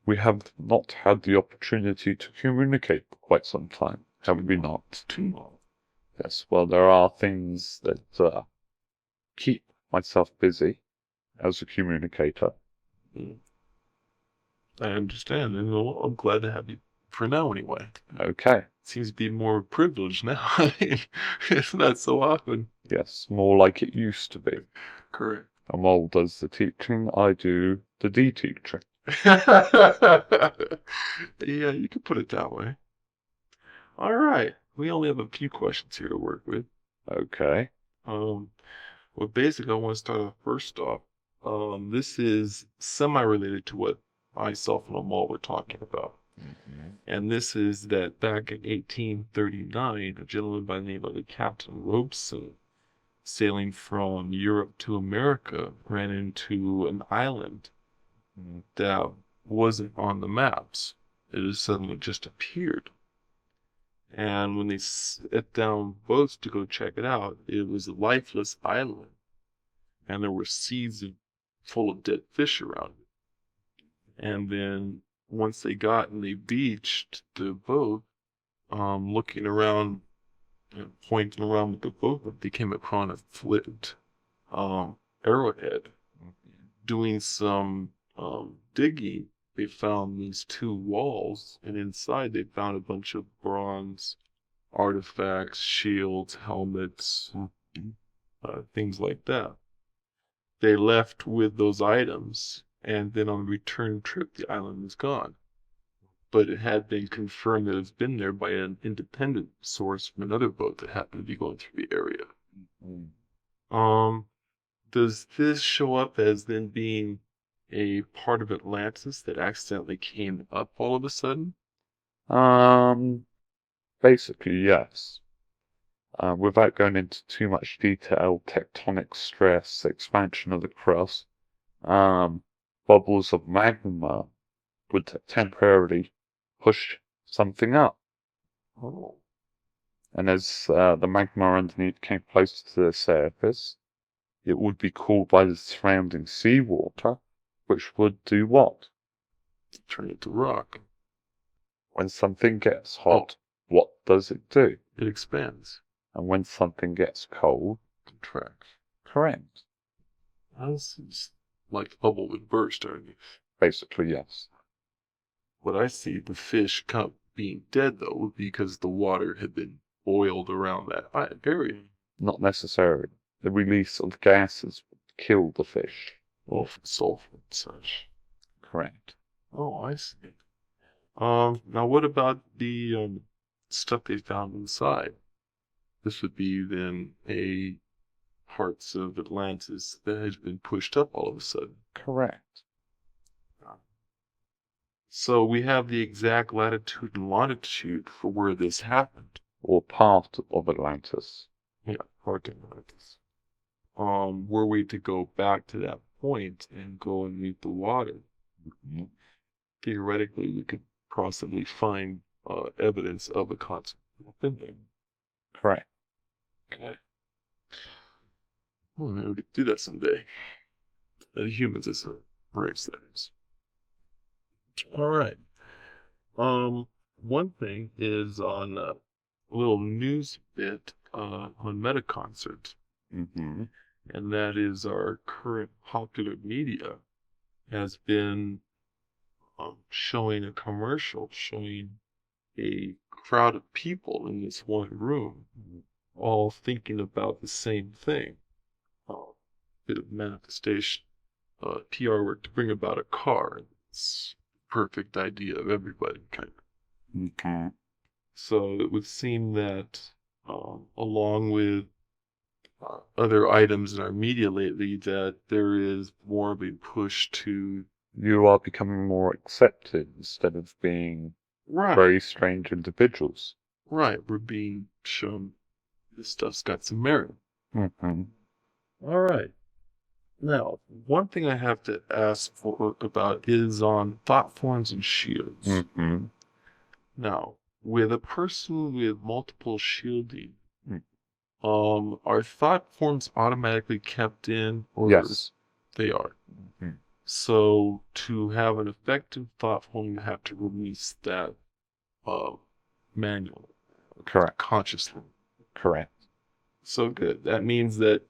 We have not had the opportunity to communicate for quite some time, have we not? Too long. Yes, well, there are things that keep myself busy as a communicator. I understand, and well, I'm glad to have you for now anyway. Okay. Seems to be more privileged now. I mean, it's not so often. Yes, more like it used to be. Correct. Omal does the teaching, I do the de-teaching. Yeah, you could put it that way. All right. We only have a few questions here to work with. Okay. Well, basically, I want to start off first off. This is semi-related to what myself and Omal were talking about. Mm-hmm. And this is that back in 1839, a gentleman by the name of Captain Robeson, sailing from Europe to America, ran into an island that wasn't on the maps. It just suddenly just appeared. And when they set down boats to go check it out, it was a lifeless island. And there were seas full of dead fish around it. And then once they got and they beached the boat, looking around and pointing around with the boat, they came upon a flipped arrowhead. Doing some digging, they found these two walls, and inside they found a bunch of bronze artifacts, shields, helmets, things like that. They left with those items, and then on the return trip, the island was gone. But it had been confirmed that it's been there by an independent source from another boat that happened to be going through the area. Does this show up as then being a part of Atlantis that accidentally came up all of a sudden? Basically, yes. Without going into too much detail, tectonic stress, expansion of the crust, bubbles of magma would temporarily push something up. Oh. And as the magma underneath came closer to the surface, it would be cooled by the surrounding seawater, which would do what? Turn it to rock. When something gets hot, what does it do? It expands. And when something gets cold, contracts. Correct. This is like the bubble would burst, aren't you? Basically, yes. What I see, the fish being dead, though, would be because the water had been boiled around that area. Not necessarily. The release of gases would kill the fish. Oh, sulfur and such. Correct. Oh, I see. Now what about the stuff they found inside? This would be then parts of Atlantis that had been pushed up all of a sudden. Correct. So we have the exact latitude and longitude for where this happened. Or part of Atlantis. Yeah, part of Atlantis. Were we to go back to that point and go and meet the water, theoretically we could possibly find evidence of a continent within there. Correct. Okay. Well, maybe we could do that someday. The humans as a race, that is. Alright. One thing is on a little news bit on MetaConcert. And that is our current popular media has been showing a commercial showing a crowd of people in this one room all thinking about the same thing. Bit of manifestation, PR work to bring about a car. It's a perfect idea of everybody, kind of. Okay. So it would seem that along with other items in our media lately, that there is more of a push to... You are becoming more accepted instead of being very strange individuals. Right, we're being shown this stuff's got some merit. Alright. Now, one thing I have to ask about is on thought forms and shields. Now, with a person with multiple shielding, are thought forms automatically kept in? Or yes. They are. So, to have an effective thought form, you have to release that manually. Correct. Consciously. Correct. So good. That means that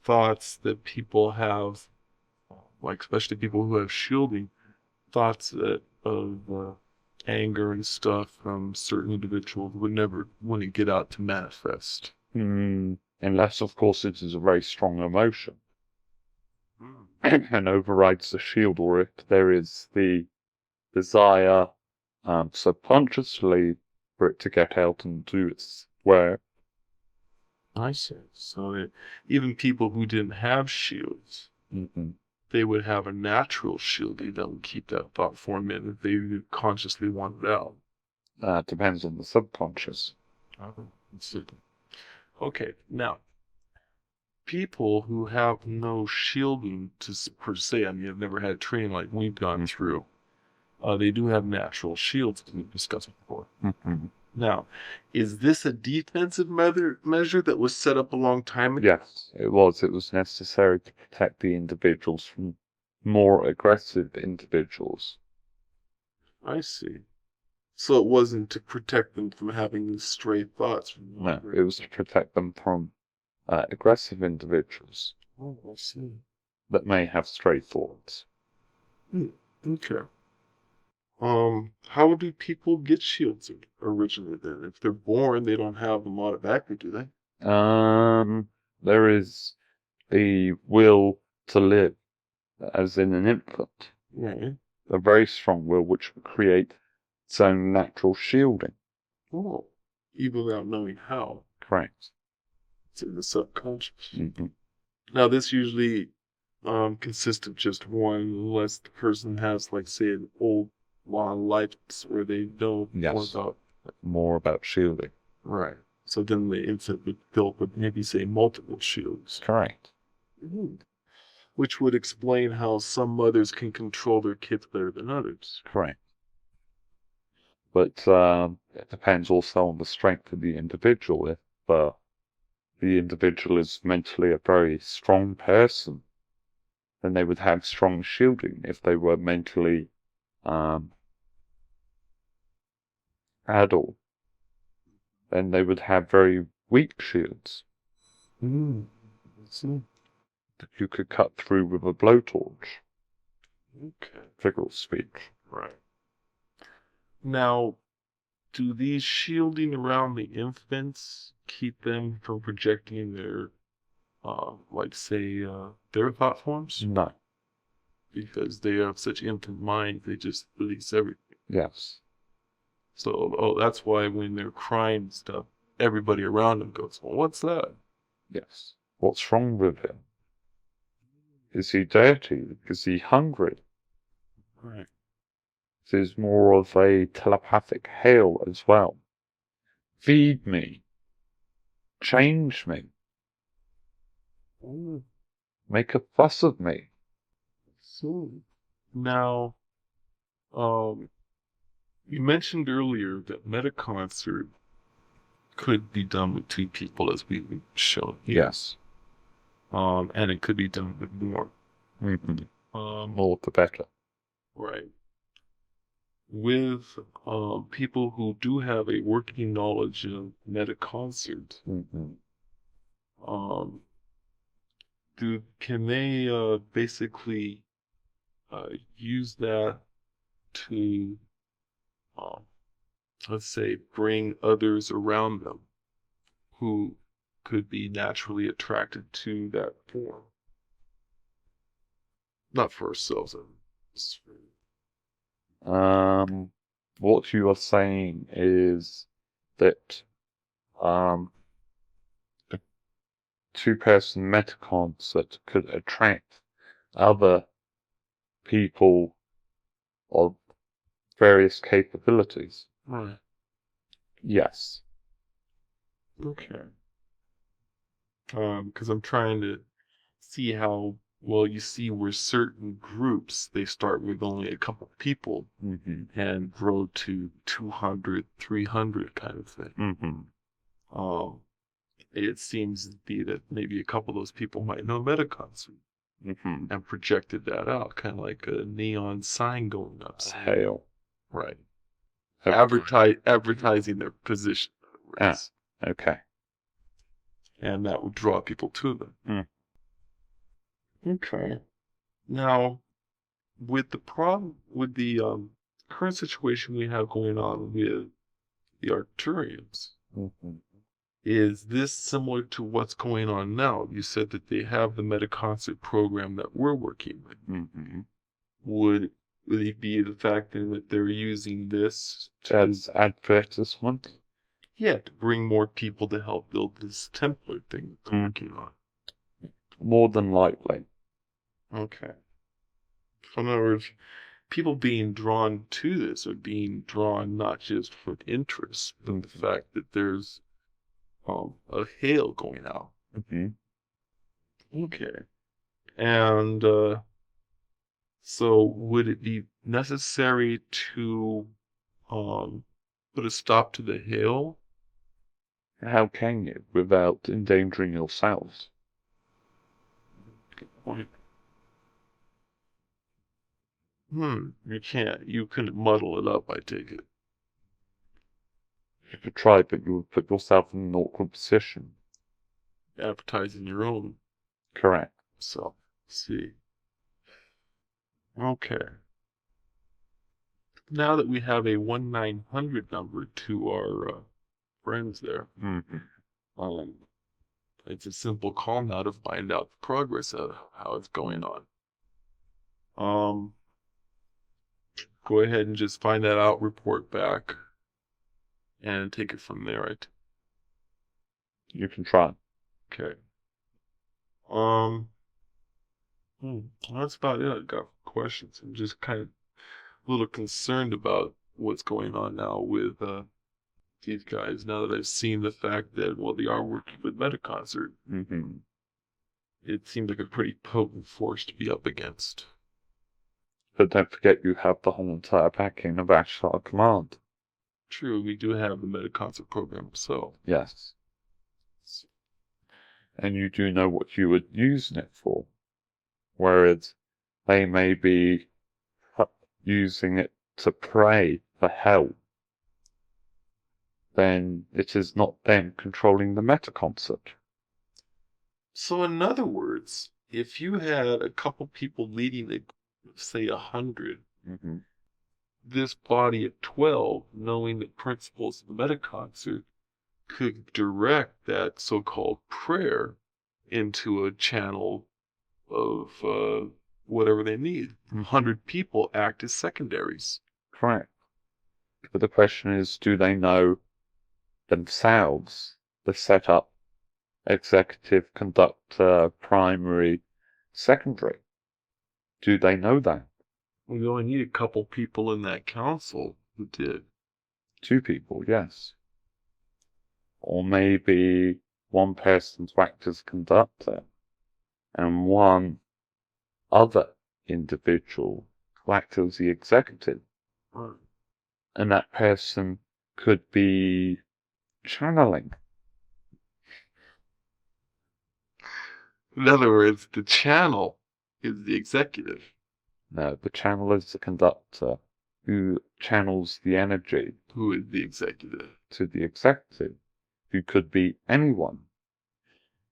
thoughts that people have, like especially people who have shielding, thoughts that of anger and stuff from certain individuals would never want to get out to manifest. Unless, of course, it is a very strong emotion and overrides the shield, or if there is the desire subconsciously for it to get out and do its work. I see. So that even people who didn't have shields, they would have a natural shielding that would keep that thought form in if they consciously want it out. Depends on the subconscious. Okay, now, people who have no shielding per se, I mean, I've never had training like we've gone through, they do have natural shields, as we've discussed before. Mm-hmm. Now, is this a defensive measure that was set up a long time ago? Yes, it was. It was necessary to protect the individuals from more aggressive individuals. I see. So it wasn't to protect them from having these stray thoughts. No, it was to protect them from aggressive individuals Oh, I see. that may have stray thoughts. Okay. How do people get shields originally then? If they're born, they don't have them automatically, do they? There is the will to live, as in an infant. Right. A very strong will which will create its own natural shielding. Oh, even without knowing how. Correct. It's in the subconscious. Mm-hmm. Now, this usually consists of just one, unless the person has, like, say, an old long life where they know Yes. more about shielding. Right. So then the infant would build with maybe, say, multiple shields. Correct. Which would explain how some mothers can control their kids better than others. Correct. But it depends also on the strength of the individual. If the individual is mentally a very strong person, then they would have strong shielding. If they were mentally adult, then they would have very weak shields that you could cut through with a blowtorch. Okay. Figure of speech. Right. Now, do these shielding around the infants keep them from projecting their, their thought forms? No. Because they have such infant minds, they just release everything. Yes. So, that's why when they're crying and stuff, everybody around them goes, well, what's that? Yes. What's wrong with him? Is he dirty? Is he hungry? Right. This is more of a telepathic hail as well. Feed me. Change me. Make a fuss of me. So, now, you mentioned earlier that metaconcert could be done with two people, as we've shown here. Yes. And it could be done with more. More the better. Right. With people who do have a working knowledge of metaconcert, can they basically use that to let's say bring others around them who could be naturally attracted to that form? Not for ourselves. What you are saying is that a two-person metaconcert could attract other people of various capabilities. Right. Yes. Okay. Because I'm trying to see how well you see where certain groups, they start with only a couple people and grow to 200, 300 kind of thing. It seems to be that maybe a couple of those people might know metaconcert and projected that out, kind of like a neon sign going up. Hail. Right. Advertising their position. Okay. And that would draw people to them. Okay. Now, with the current situation we have going on with the Arcturians, is this similar to what's going on now? You said that they have the metaconcert program that we're working with. Would it be the fact that they're using this as advertisement? Yeah, to bring more people to help build this Templar thing that they're working on. More than likely. Okay. So in other words, people being drawn to this are being drawn not just for interest, but the fact that there's a hail going out. Okay. And so would it be necessary to put a stop to the hail? How can you without endangering yourselves? Good point. You can't. You couldn't muddle it up, I take it. If you try, but you would put yourself in an awkward position. Advertising your own Correct. self. See. Okay. Now that we have a 1-900 number to our friends there, it's a simple call now to find out the progress of how it's going on. Go ahead and just find that out, report back, and take it from there, right? You can try. Okay. That's about it. I've got questions. I'm just kind of a little concerned about what's going on now with these guys. Now that I've seen the fact that, well, they are working with Metaconcert. It seems like a pretty potent force to be up against. But don't forget you have the whole entire backing of Ashtar Command. True, we do have the Metaconcert program, so. Yes. And you do know what you would using it for. Whereas they may be using it to pray for help. Then it is not them controlling the Metaconcert. So in other words, if you had a couple people leading a, say 100, this body of 12, knowing the principles of the Metaconcert, could direct that so-called prayer into a channel of whatever they need. 100 people act as secondaries. Correct. But the question is, do they know themselves the setup, executive, conductor, primary, secondary? Do they know that? We only need a couple people in that council who did. 2 people, yes. Or maybe one person to act as conductor and one other individual to act as the executive. Right. And that person could be channeling. In other words, the channel is the executive. No, the channel is the conductor who channels the energy. Who is the executive? To the executive, who could be anyone.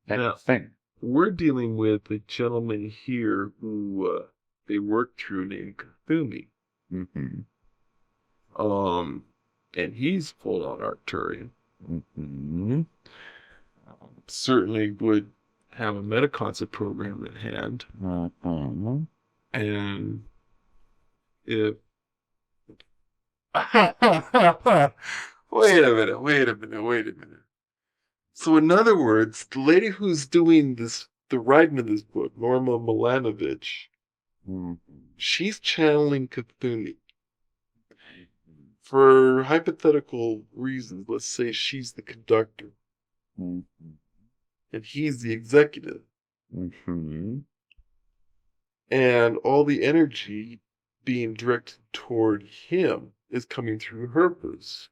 Anything. We're dealing with a gentleman here who they worked through named Kathumi. And he's full on Arcturian. Certainly would have a Metaconcert program at hand. And if wait a minute. So in other words, the lady who's doing this, the writing of this book, Norma Milanovic, she's channeling Cthulhu. For hypothetical reasons, let's say she's the conductor. And he's the executive. And all the energy being directed toward him is coming through her purse.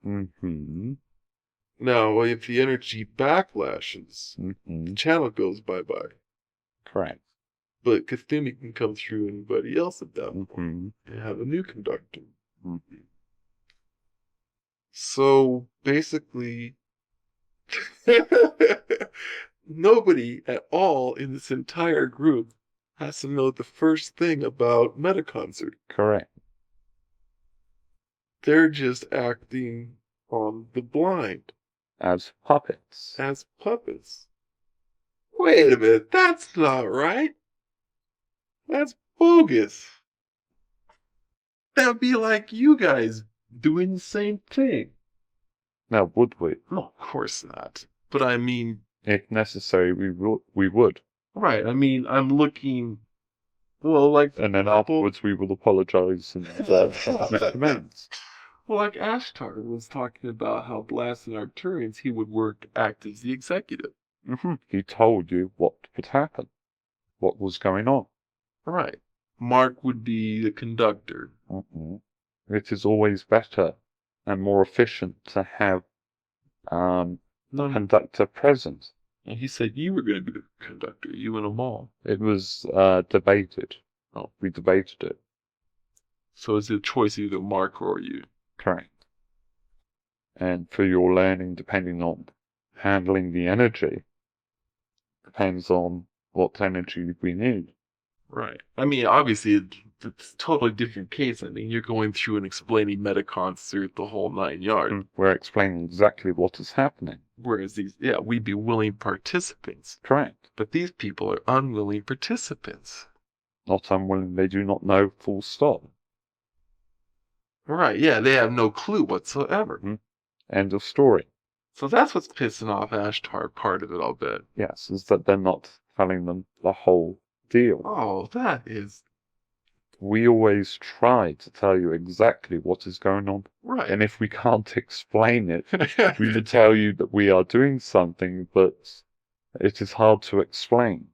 Now, if the energy backlashes, the channel goes bye-bye. Correct. But Cthulhu can come through anybody else at that point and have a new conductor. So, basically, nobody at all in this entire group has to know the first thing about Metaconcert. Correct. They're just acting on the blind. As puppets. As puppets. Wait a minute, that's not right. That's bogus. That'd be like you guys doing the same thing. Now, would we? No, of course not. But I mean... If necessary, we would. Right, I mean, I'm looking... Well, like... And then afterwards we will apologize and make amends. Well, like Ashtar was talking about how blasting Arcturians, he would act as the executive. He told you what would happen. what was going on. Right. Mark would be the conductor. It is always better and more efficient to have conductor present. And he said you were going to be the conductor, you and Omal. It was debated. Oh. We debated it. So it's a choice either Mark or you. Correct. And for your learning, depending on handling the energy, depends on what energy we need. Right. I mean, obviously, it's a totally different case. I mean, you're going through and explaining metaconcert, the whole 9 yards. We're explaining exactly what is happening. Whereas we'd be willing participants. Correct. But these people are unwilling participants. Not unwilling, they do not know, full stop. Right, yeah, they have no clue whatsoever. End of story. So that's what's pissing off Ashtar, part of it, I'll bet. Yes, is that they're not telling them the whole deal. Oh, that is... We always try to tell you exactly what is going on. Right. And if we can't explain it, we will tell you that we are doing something, but it is hard to explain.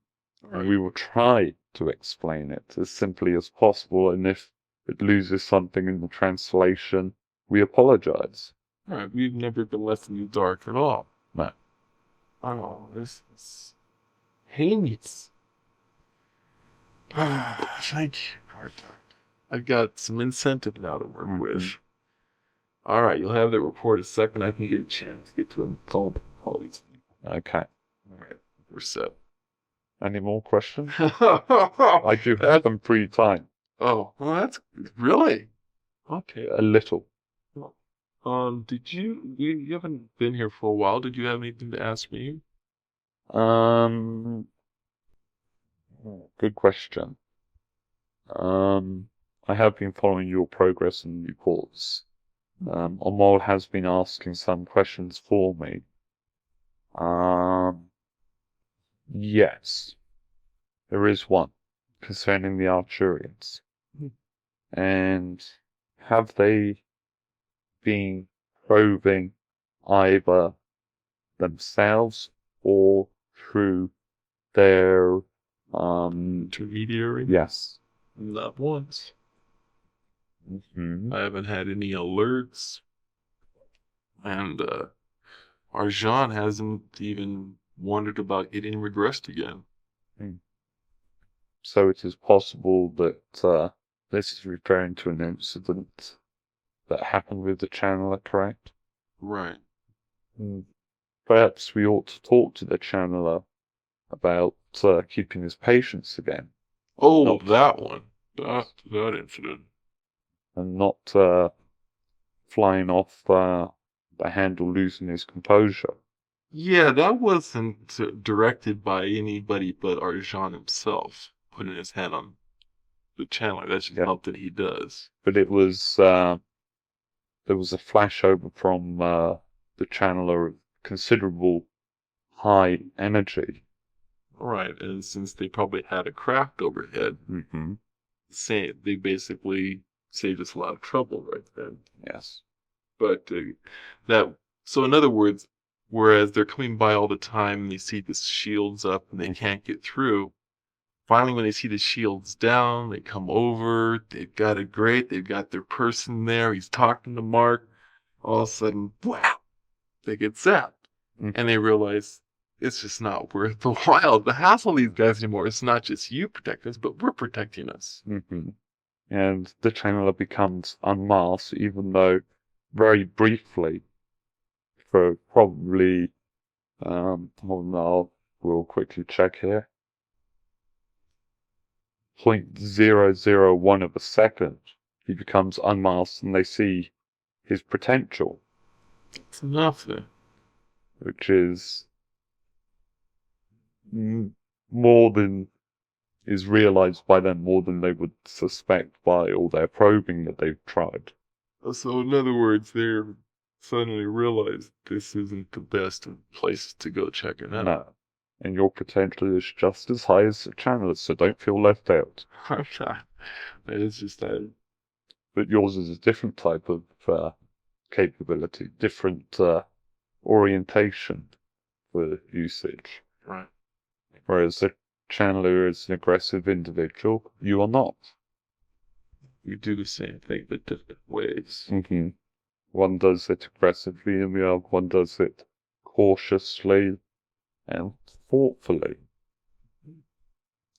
Right. And we will try to explain it as simply as possible, and if it loses something in the translation, we apologize. Right, we've never been left in the dark at all. No. Oh, this is heinous. Thank you, Carter. I've got some incentive now to work with. All right, you'll have the report a second. I can get a chance to get to a phone. Okay. All right, we're set. Any more questions? I do have some free time. Oh, well, that's really okay. A little. Did you haven't been here for a while? Did you have anything to ask me? Good question. I have been following your progress and reports. Omal has been asking some questions for me. Yes. There is one concerning the Arturians. And have they been probing either themselves or through their intermediary? Yes. Not once. Mm-hmm. I haven't had any alerts. And Arjan hasn't even wondered about getting regressed again. So it is possible that this is referring to an incident that happened with the channeler, correct? Right. Perhaps we ought to talk to the channeler about keeping his patience again. Oh, that one. That incident. And not flying off the handle, losing his composure. Yeah, that wasn't directed by anybody but Arjan himself, putting his hand on the channeler. That's just something he does. But it was, there was a flashover from the channeler of considerable high energy. Right, and since they probably had a craft overhead, they basically saved us a lot of trouble right then. Yes. But so in other words, whereas they're coming by all the time and they see the shields up and they can't get through, finally when they see the shields down, they come over, they've got it great, they've got their person there, he's talking to Mark, all of a sudden, wow, they get zapped. And they realize it's just not worth the while to hassle these guys anymore. It's not just you protecting us, but we're protecting us. And the channeler becomes unmasked, even though very briefly, for probably, we'll quickly check here, 0.001 of a second, he becomes unmasked and they see his potential. It's enough then. Which is more than is realized by them, more than they would suspect by all their probing that they've tried. So in other words, they're suddenly realize this isn't the best place to go check it out. No. And your potential is just as high as the channeler's, so don't feel left out. It's just that. But yours is a different type of capability, different orientation for usage. Right. Whereas the Chandler is an aggressive individual. You are not. We do the same thing, but different ways. Mm-hmm. One does it aggressively, and the other one does it cautiously and thoughtfully.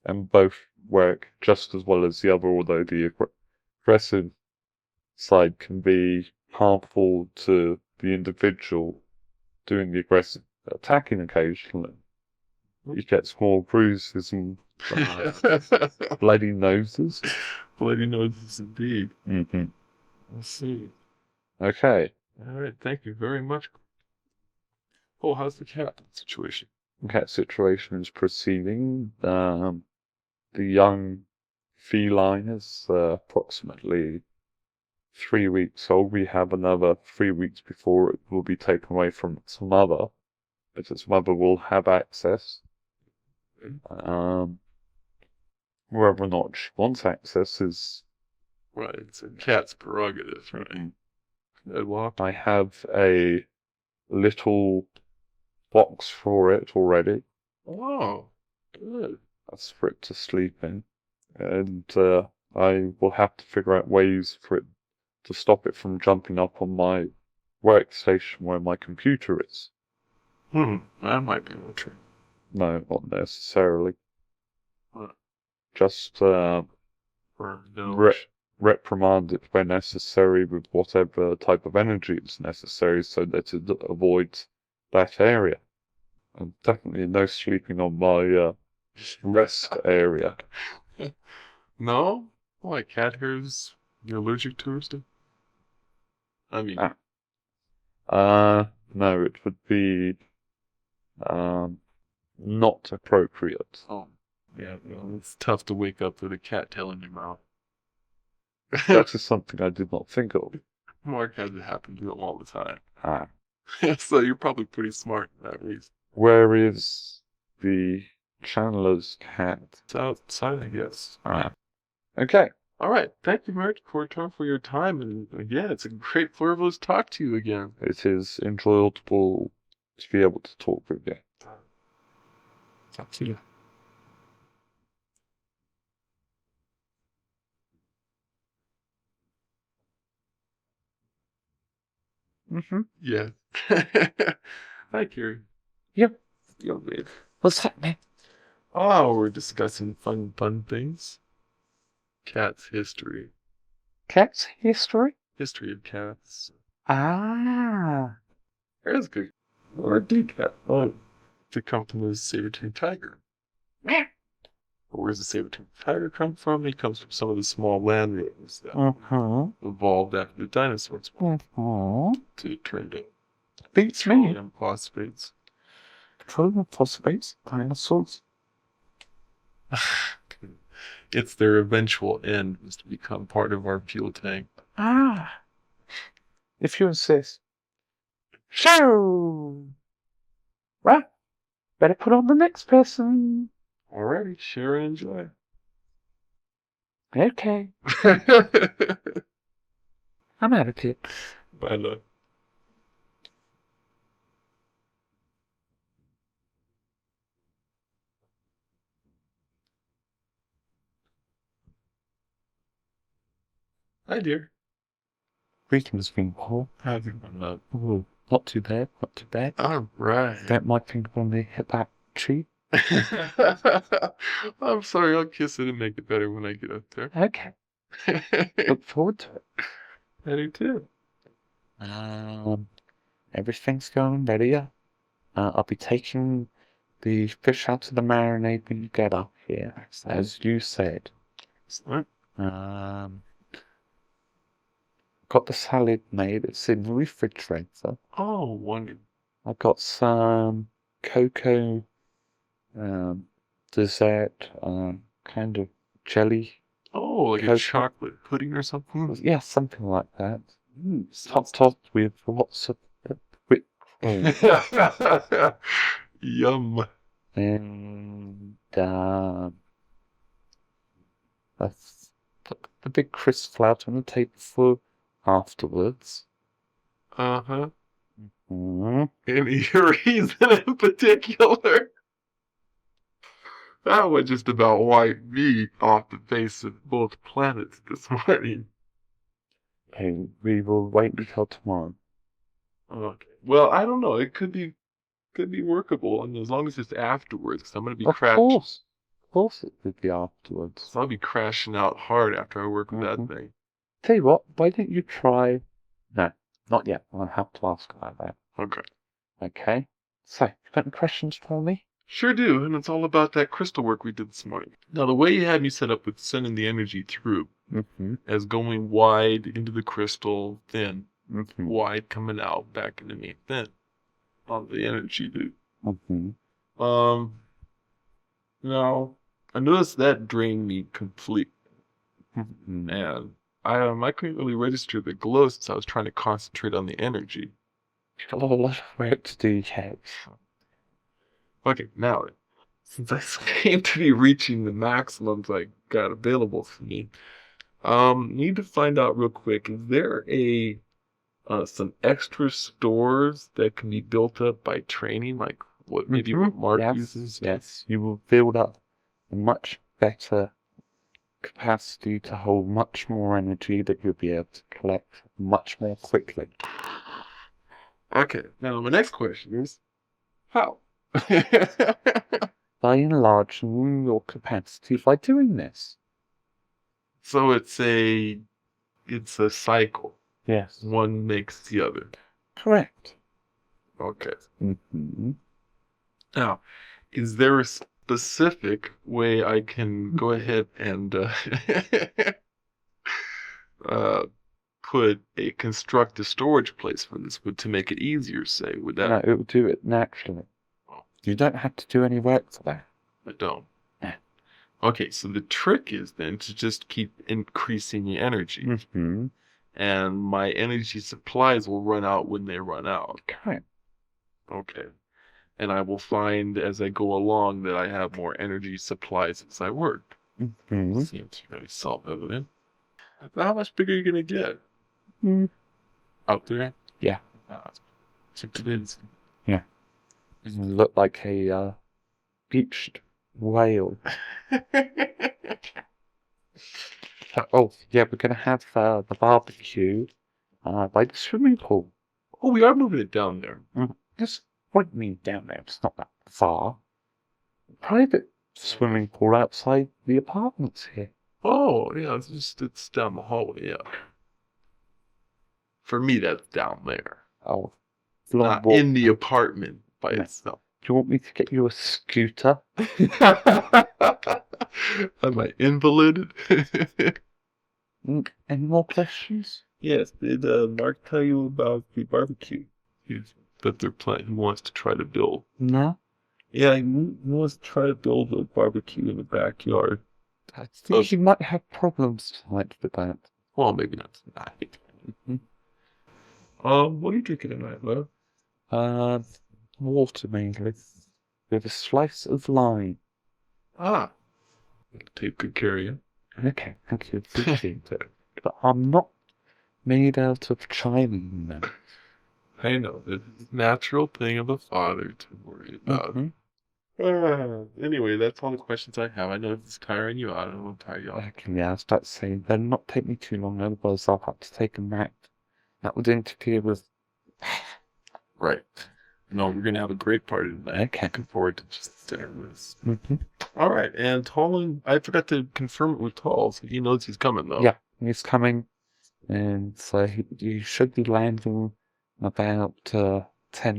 And both work just as well as the other, although the aggressive side can be harmful to the individual doing the aggressive attacking occasionally. You get small bruises and bloody noses. Bloody noses indeed. Mm-hmm. Let's see. Okay. Alright, thank you very much. Oh, how's the cat situation? Cat situation is proceeding. The young feline is approximately 3 weeks old. We have another 3 weeks before it will be taken away from its mother, but its mother will have access. Whether or not she wants access is... Right, it's a cat's prerogative, right? Walk. I have a little box for it already. Oh, good. That's for it to sleep in. And I will have to figure out ways for it to stop it from jumping up on my workstation where my computer is. That might be a trick. No, not necessarily. What? Just reprimand it where necessary with whatever type of energy is necessary so that it avoids that area. And definitely no sleeping on my rest area. No? Why, cat hairs you're allergic to or stuff? I mean... no, it would be not appropriate. Oh, yeah, well, it's tough to wake up with a cat tail in your mouth. That is something I did not think of. Mark has it happen to him all the time. So you're probably pretty smart in that reason. Where is the Chandler's cat? It's outside, I guess. Okay. All right. Thank you, Mark, for your time. And yeah, it's a great privilege to talk to you again. It is enjoyable to be able to talk with you. Talk to you. Mm-hmm. Yeah. Hi, Kiri. Yep. Yo, babe. What's happening? Oh, we're discussing fun things. Cats history. Cat's history? History of cats. There's good. Or cat. Oh, to come from the saber-toothed tiger. Where's the saber-toothed tiger come from? He comes from some of the small land rodents that evolved after the dinosaurs to turn into Beats me. petroleum phosphates. Petroleum phosphates? Dinosaurs? It's their eventual end was to become part of our fuel tank. If you insist. So, well, better put on the next person. Alrighty, share and enjoy. Okay. I'm out of here. Bye, love. Hi, dear. Greetings, Winkle. How's it going, love? Ooh, not too bad, not too bad. Alright. That my finger on the hip back cheek. I'm sorry, I'll kiss it and make it better when I get up there. Okay. Look forward to it. I do too. Everything's going ready. I'll be taking the fish out of the marinade when you get up here, as you said. Excellent. Got the salad made. It's in the refrigerator. Oh, wonderful. I got some cocoa dessert, kind of jelly. Oh, like cocoa. a chocolate pudding or something? Yeah, something like that. Topped with lots of whipped cream. Yum. And a big crisp flout on the table for afterwards. Uh-huh. Mm-hmm. Any reason in particular? That would just about wipe me off the face of both planets this morning. Okay, we will wait until tomorrow. Okay. Well, I don't know. It could be workable, and as long as it's afterwards, 'cause I'm gonna be Of course it would be afterwards. So I'll be crashing out hard after I work with that thing. Tell you what, why don't you try... No, not yet. I'll have to ask about that. Okay. Okay. So, you got any questions for me? Sure do, and it's all about that crystal work we did this morning. Now, the way you had me set up with sending the energy through as going wide into the crystal, thin, wide coming out, back into me, thin, on the energy loop. Now, I noticed that drained me completely. And I couldn't really register the glow since I was trying to concentrate on the energy. You've got a lot of work to do yet. Okay, now, since I seem to be reaching the maximums I got available for me, need to find out real quick, is there some extra stores that can be built up by training, like what Mark uses? Yes, you will build up a much better capacity to hold much more energy that you'll be able to collect much more quickly. Okay, now my next question is, how? By enlarging your capacity by doing this. So it's a cycle. Yes. One makes the other. Correct. Okay. Now, is there a specific way I can go ahead and construct a storage place for this to make it easier, say, would that? No, it will do it naturally. You don't have to do any work for that. I don't. No. Okay, so the trick is then to just keep increasing the energy. And my energy supplies will run out when they run out. Correct. Okay. And I will find as I go along that I have more energy supplies as I work. Seems very self-evident. How much bigger are you going to get? Out there? Yeah. It Yeah. You look like a beached whale. Oh, yeah, we're going to have the barbecue by the swimming pool. Oh, we are moving it down there. Just point me down there. It's not that far. Private swimming pool outside the apartments here. Oh, yeah, it's down the hallway, yeah. For me, that's down there. Oh. Not in the apartment by itself. Do you want me to get you a scooter? Am I invalided? Any more questions? Yes. Did Mark tell you about the barbecue that they're planning? He wants to try to build. No. Yeah, he wants to try to build a barbecue in the backyard. I think you might have problems tonight with that. Well, maybe not tonight. What are you drinking tonight, love? Water mainly, with a slice of lime. Ah. Take good care of you. Okay, thank you. Appreciate it. But I'm not made out of china, you know. I know. It's a natural thing of a father to worry about. Anyway, that's all the questions I have. I know it's tiring you out. I don't want to tire you out. Okay, yeah, I was about to say, they'll not take me too long, otherwise I'll have to take a nap. That would interfere with... Right. No, we're going to have a great party tonight. Okay. Looking forward to just dinner with us. All right, and Tall, I forgot to confirm it with Tall, so he knows he's coming, though. Yeah, he's coming, and so he should be landing in about 10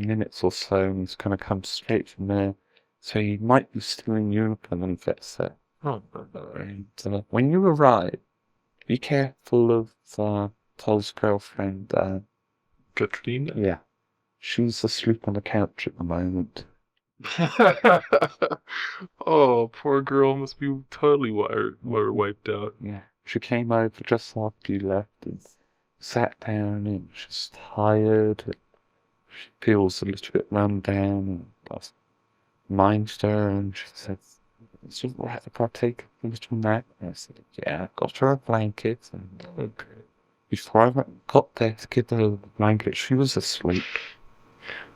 minutes or so, and he's going to come straight from there. So he might be still in Europe and then fits there. Oh, and when you arrive, be careful of Toll's girlfriend. Katrina? Yeah. She's asleep on the couch at the moment. Oh, poor girl must be totally wiped out. Yeah. She came over just after you left and sat down and she's tired. She feels a little bit run down. And I minded her and she said, "Is it right if I take a little nap?" And I said, "Yeah." I got her a blanket and before I got there to give her the blanket, she was asleep.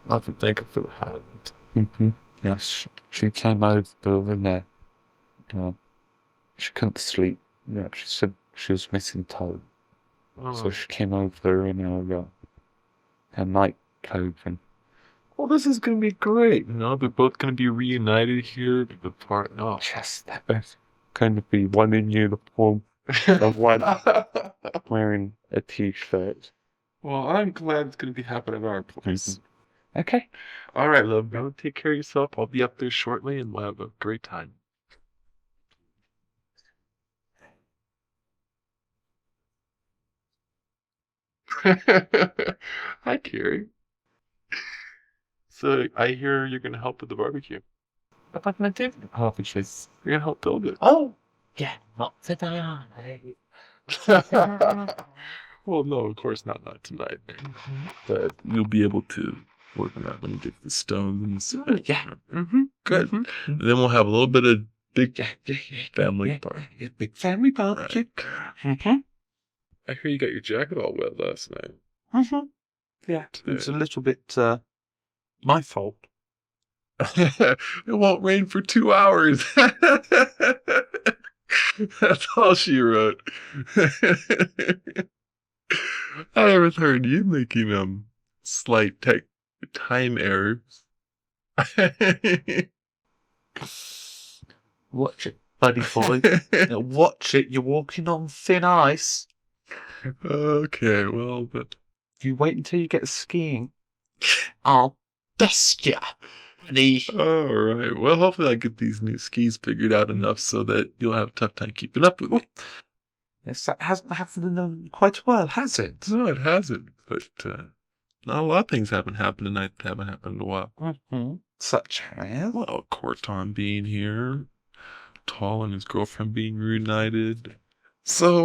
I have to thank her for that. Yes, she came over there She couldn't sleep. Yeah, she said she was missing Toad. So Oh. she came over in her night clothing. Well, this is gonna be great. You know, they're both gonna be reunited here. The part. Oh. Just that there's going to be one in uniform and one wearing a t-shirt. Well, I'm glad it's gonna be happening at our place. Okay. All right, love. Now take care of yourself. I'll be up there shortly, and we'll have a great time. Hi, Kiri. So I hear you're gonna help with the barbecue. What am I going to do? Barbecue. You're gonna help build it. Oh, yeah, not today. Well, no, of course not tonight. But you'll be able to work on that when you get the stones. Yeah. Good. And then we'll have a little bit of big family party. Yeah, big family barbecue. I hear you got your jacket all wet last night. Yeah, it was a little bit my fault. It won't rain for 2 hours. That's all she wrote. I haven't heard you making slight time errors. Watch it, buddy boy. Now watch it. You're walking on thin ice. Okay, well, but You wait until you get skiing. I'll dust you. all right. Well, hopefully I get these new skis figured out enough so that you'll have a tough time keeping up with me. Yes, that hasn't happened in quite a while, has it? No, it hasn't. But not a lot of things haven't happened tonight that haven't happened in a while. Such as? Well, Korton being here, Tall and his girlfriend being reunited. So,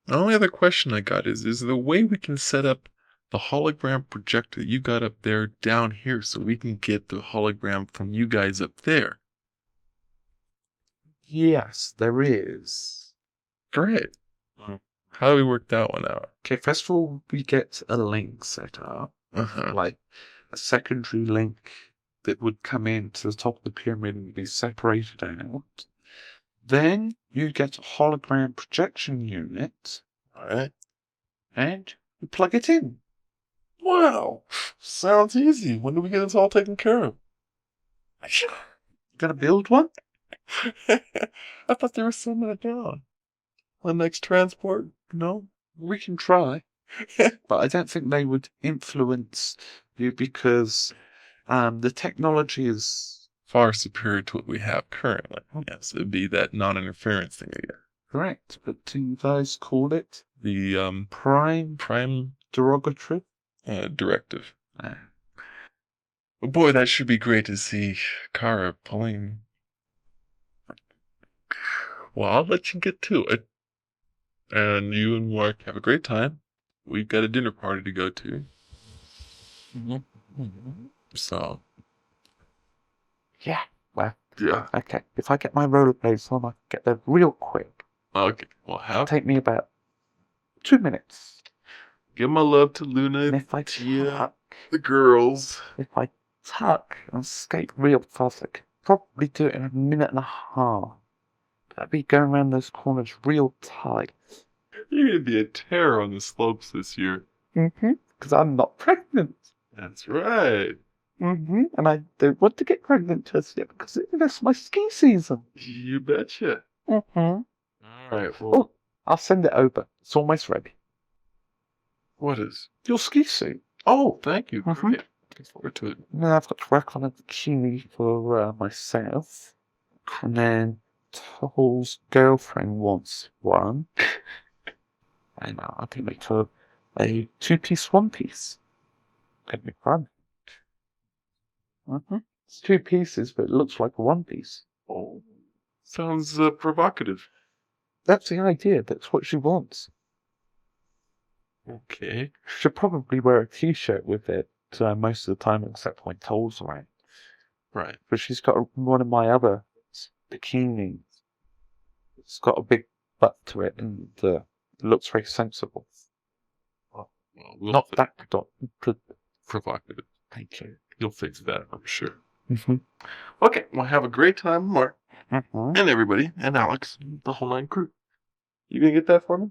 the only other question I got is there a way we can set up the hologram projector you got up there down here so we can get the hologram from you guys up there? Yes, there is. Great. How do we work that one out? Okay, first of all, we get a link set up. Like a secondary link that would come in to the top of the pyramid and be separated out. Then you get a hologram projection unit. Alright. And you plug it in. Wow. Sounds easy. When do we get this all taken care of? Gonna build one? I thought they were sending it down. On next transport? No? We can try. But I don't think they would influence you because the technology is Far superior to what we have currently. Yes, it'd be that non-interference thing again. correct. But do you guys call it The prime derogatory? directive. No. But boy, that should be great to see Karra pulling. Well, I'll let you get to it. And you and Mark have a great time. We've got a dinner party to go to. So. Yeah. Well, Yeah. okay. If I get my rollerblades on, I can get there real quick. Okay. Well, It'll take me about 2 minutes. give my love to Luna And and if I Tia, tuck, the girls. and skate real fast, I could probably do it in a minute and a half. But I'd be going around those corners real tight. You're going to be a terror on the slopes this year. Because I'm not pregnant. That's right. And I don't want to get pregnant just yet because it's my ski season. You betcha. All Alright, well, Oh, I'll send it over. It's almost ready. what is? Your ski suit. Oh, thank you. Mhm. Great. Looking forward to it. And then I've got to work on a bikini for myself. And then Toll's girlfriend wants one. And I can make her a 2-piece, 1-piece. Can be fun. It's 2 pieces, but it looks like a 1-piece. Oh, sounds provocative. That's the idea. That's what she wants. Okay. She'll probably wear a t-shirt with it most of the time, except when Toll's around. Right. But she's got one of my other bikinis. It's got a big butt to it and looks very sensible. Well, we'll Not fix- that provocative. Thank you. You'll fix that, I'm sure. Mm-hmm. Okay, well, have a great time, Mark. And everybody, and Alex, the whole nine crew. You gonna get that for me?